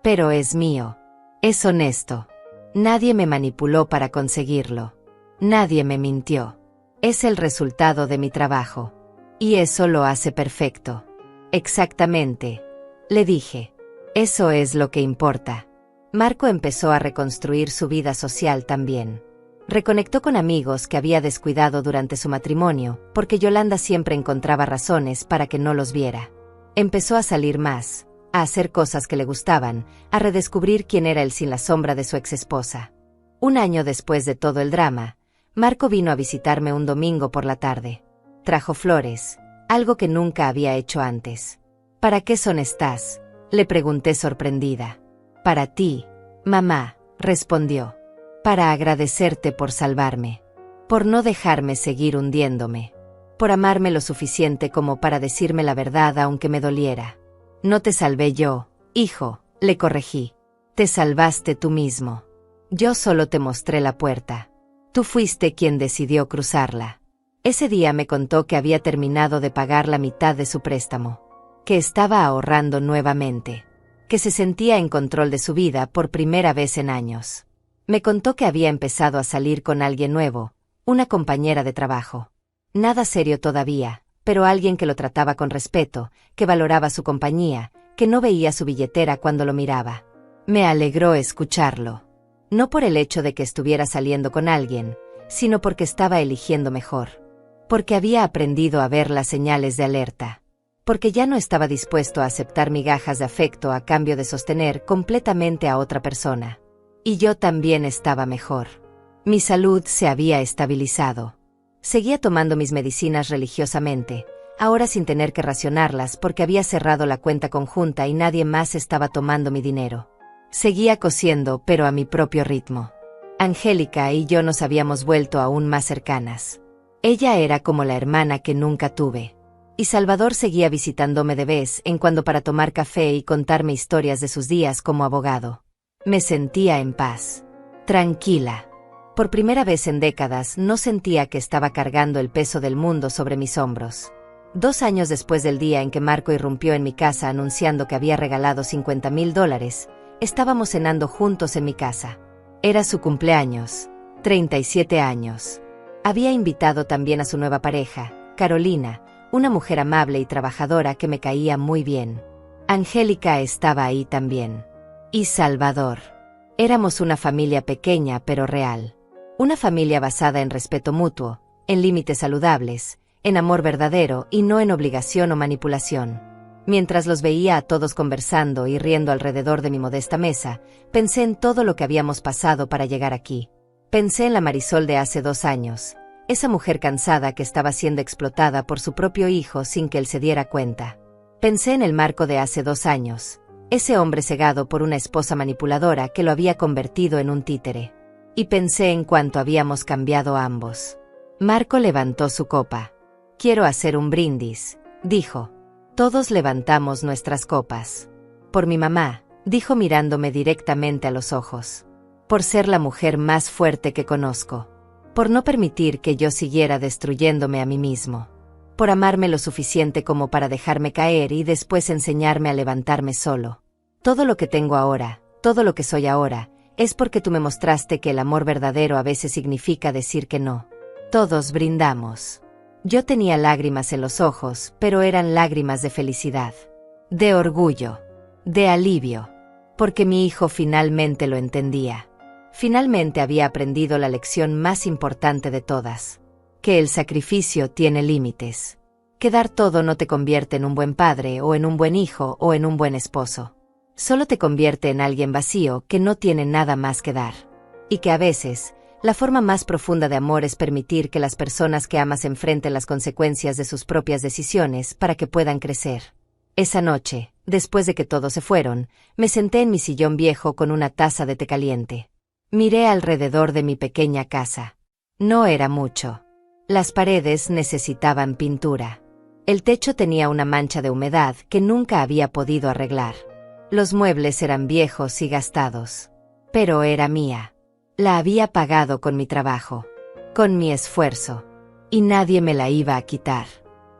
Pero es mío. Es honesto. Nadie me manipuló para conseguirlo. Nadie me mintió. Es el resultado de mi trabajo. Y eso lo hace perfecto. Exactamente, le dije. Eso es lo que importa. Marco empezó a reconstruir su vida social también. Reconectó con amigos que había descuidado durante su matrimonio, porque Yolanda siempre encontraba razones para que no los viera. Empezó a salir más, a hacer cosas que le gustaban, a redescubrir quién era él sin la sombra de su exesposa. Un año después de todo el drama, Marco vino a visitarme un domingo por la tarde. Trajo flores, algo que nunca había hecho antes. ¿Para qué son estas?, le pregunté sorprendida. Para ti, mamá, respondió. Para agradecerte por salvarme. Por no dejarme seguir hundiéndome. Por amarme lo suficiente como para decirme la verdad aunque me doliera. No te salvé yo, hijo, le corregí. Te salvaste tú mismo. Yo solo te mostré la puerta. Tú fuiste quien decidió cruzarla. Ese día me contó que había terminado de pagar la mitad de su préstamo. Que estaba ahorrando nuevamente. Que se sentía en control de su vida por primera vez en años. Me contó que había empezado a salir con alguien nuevo, una compañera de trabajo. Nada serio todavía, pero alguien que lo trataba con respeto, que valoraba su compañía, que no veía su billetera cuando lo miraba. Me alegró escucharlo. No por el hecho de que estuviera saliendo con alguien, sino porque estaba eligiendo mejor. Porque había aprendido a ver las señales de alerta. Porque ya no estaba dispuesto a aceptar migajas de afecto a cambio de sostener completamente a otra persona. Y yo también estaba mejor. Mi salud se había estabilizado. Seguía tomando mis medicinas religiosamente, ahora sin tener que racionarlas porque había cerrado la cuenta conjunta y nadie más estaba tomando mi dinero. Seguía cosiendo, pero a mi propio ritmo. Angélica y yo nos habíamos vuelto aún más cercanas. Ella era como la hermana que nunca tuve. Y Salvador seguía visitándome de vez en cuando para tomar café y contarme historias de sus días como abogado. Me sentía en paz. Tranquila. Por primera vez en décadas no sentía que estaba cargando el peso del mundo sobre mis hombros. 2 años después del día en que Marco irrumpió en mi casa anunciando que había regalado $50,000, estábamos cenando juntos en mi casa. Era su cumpleaños, 37 años. Había invitado también a su nueva pareja, Carolina, una mujer amable y trabajadora que me caía muy bien. Angélica estaba ahí también. Y Salvador. Éramos una familia pequeña pero real. Una familia basada en respeto mutuo, en límites saludables, en amor verdadero y no en obligación o manipulación. Mientras los veía a todos conversando y riendo alrededor de mi modesta mesa, pensé en todo lo que habíamos pasado para llegar aquí. Pensé en la Marisol de hace 2 años, esa mujer cansada que estaba siendo explotada por su propio hijo sin que él se diera cuenta. Pensé en el Marco de hace 2 años, ese hombre cegado por una esposa manipuladora que lo había convertido en un títere. Y pensé en cuánto habíamos cambiado ambos. Marco levantó su copa. Quiero hacer un brindis, dijo. Todos levantamos nuestras copas. Por mi mamá, dijo mirándome directamente a los ojos. Por ser la mujer más fuerte que conozco. Por no permitir que yo siguiera destruyéndome a mí mismo. Por amarme lo suficiente como para dejarme caer y después enseñarme a levantarme solo. Todo lo que tengo ahora, todo lo que soy ahora, es porque tú me mostraste que el amor verdadero a veces significa decir que no. Todos brindamos. Yo tenía lágrimas en los ojos, pero eran lágrimas de felicidad. De orgullo. De alivio. Porque mi hijo finalmente lo entendía. Finalmente había aprendido la lección más importante de todas. Que el sacrificio tiene límites. Que dar todo no te convierte en un buen padre o en un buen hijo o en un buen esposo. solo te convierte en alguien vacío que no tiene nada más que dar. Y que a veces, la forma más profunda de amor es permitir que las personas que amas enfrenten las consecuencias de sus propias decisiones para que puedan crecer. Esa noche, después de que todos se fueron, me senté en mi sillón viejo con una taza de té caliente. Miré alrededor de mi pequeña casa. No era mucho. Las paredes necesitaban pintura. El techo tenía una mancha de humedad que nunca había podido arreglar. Los muebles eran viejos y gastados. Pero era mía. La había pagado con mi trabajo, con mi esfuerzo. Y nadie me la iba a quitar.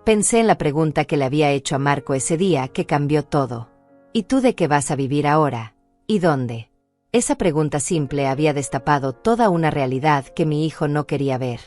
Pensé en la pregunta que le había hecho a Marco ese día que cambió todo. ¿Y tú de qué vas a vivir ahora? ¿Y dónde? Esa pregunta simple había destapado toda una realidad que mi hijo no quería ver.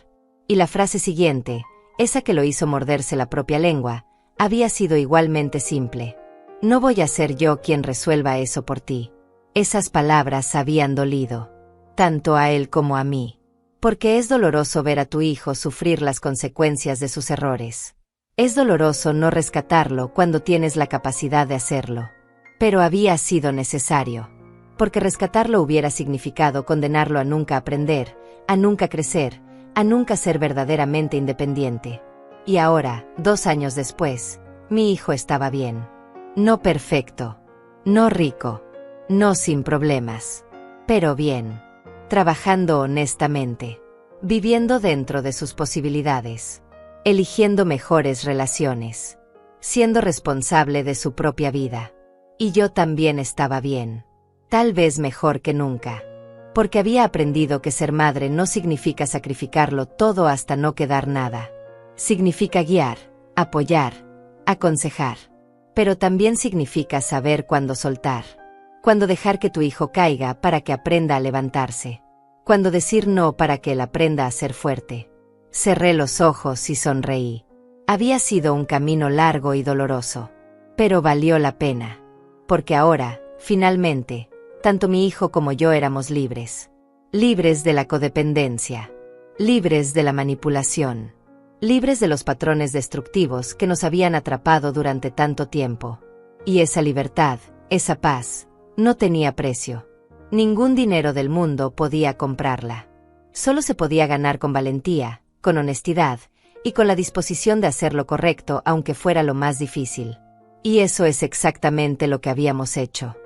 Y la frase siguiente, esa que lo hizo morderse la propia lengua, había sido igualmente simple. No voy a ser yo quien resuelva eso por ti. Esas palabras habían dolido, tanto a él como a mí. Porque es doloroso ver a tu hijo sufrir las consecuencias de sus errores. Es doloroso no rescatarlo cuando tienes la capacidad de hacerlo. Pero había sido necesario. Porque rescatarlo hubiera significado condenarlo a nunca aprender, a nunca crecer, a nunca ser verdaderamente independiente. Y ahora, 2 años después, mi hijo estaba bien. No perfecto, no rico, no sin problemas, pero bien. Trabajando honestamente, viviendo dentro de sus posibilidades, eligiendo mejores relaciones, siendo responsable de su propia vida. Y yo también estaba bien, tal vez mejor que nunca, porque había aprendido que ser madre no significa sacrificarlo todo hasta no quedar nada. Significa guiar, apoyar, aconsejar, pero también significa saber cuándo soltar, cuándo dejar que tu hijo caiga para que aprenda a levantarse, cuándo decir no para que él aprenda a ser fuerte. Cerré los ojos y sonreí. Había sido un camino largo y doloroso, pero valió la pena, porque ahora, finalmente, tanto mi hijo como yo éramos libres. Libres de la codependencia, libres de la manipulación, libres de los patrones destructivos que nos habían atrapado durante tanto tiempo. Y esa libertad, esa paz, no tenía precio. Ningún dinero del mundo podía comprarla. Solo se podía ganar con valentía, con honestidad, y con la disposición de hacer lo correcto aunque fuera lo más difícil. Y eso es exactamente lo que habíamos hecho.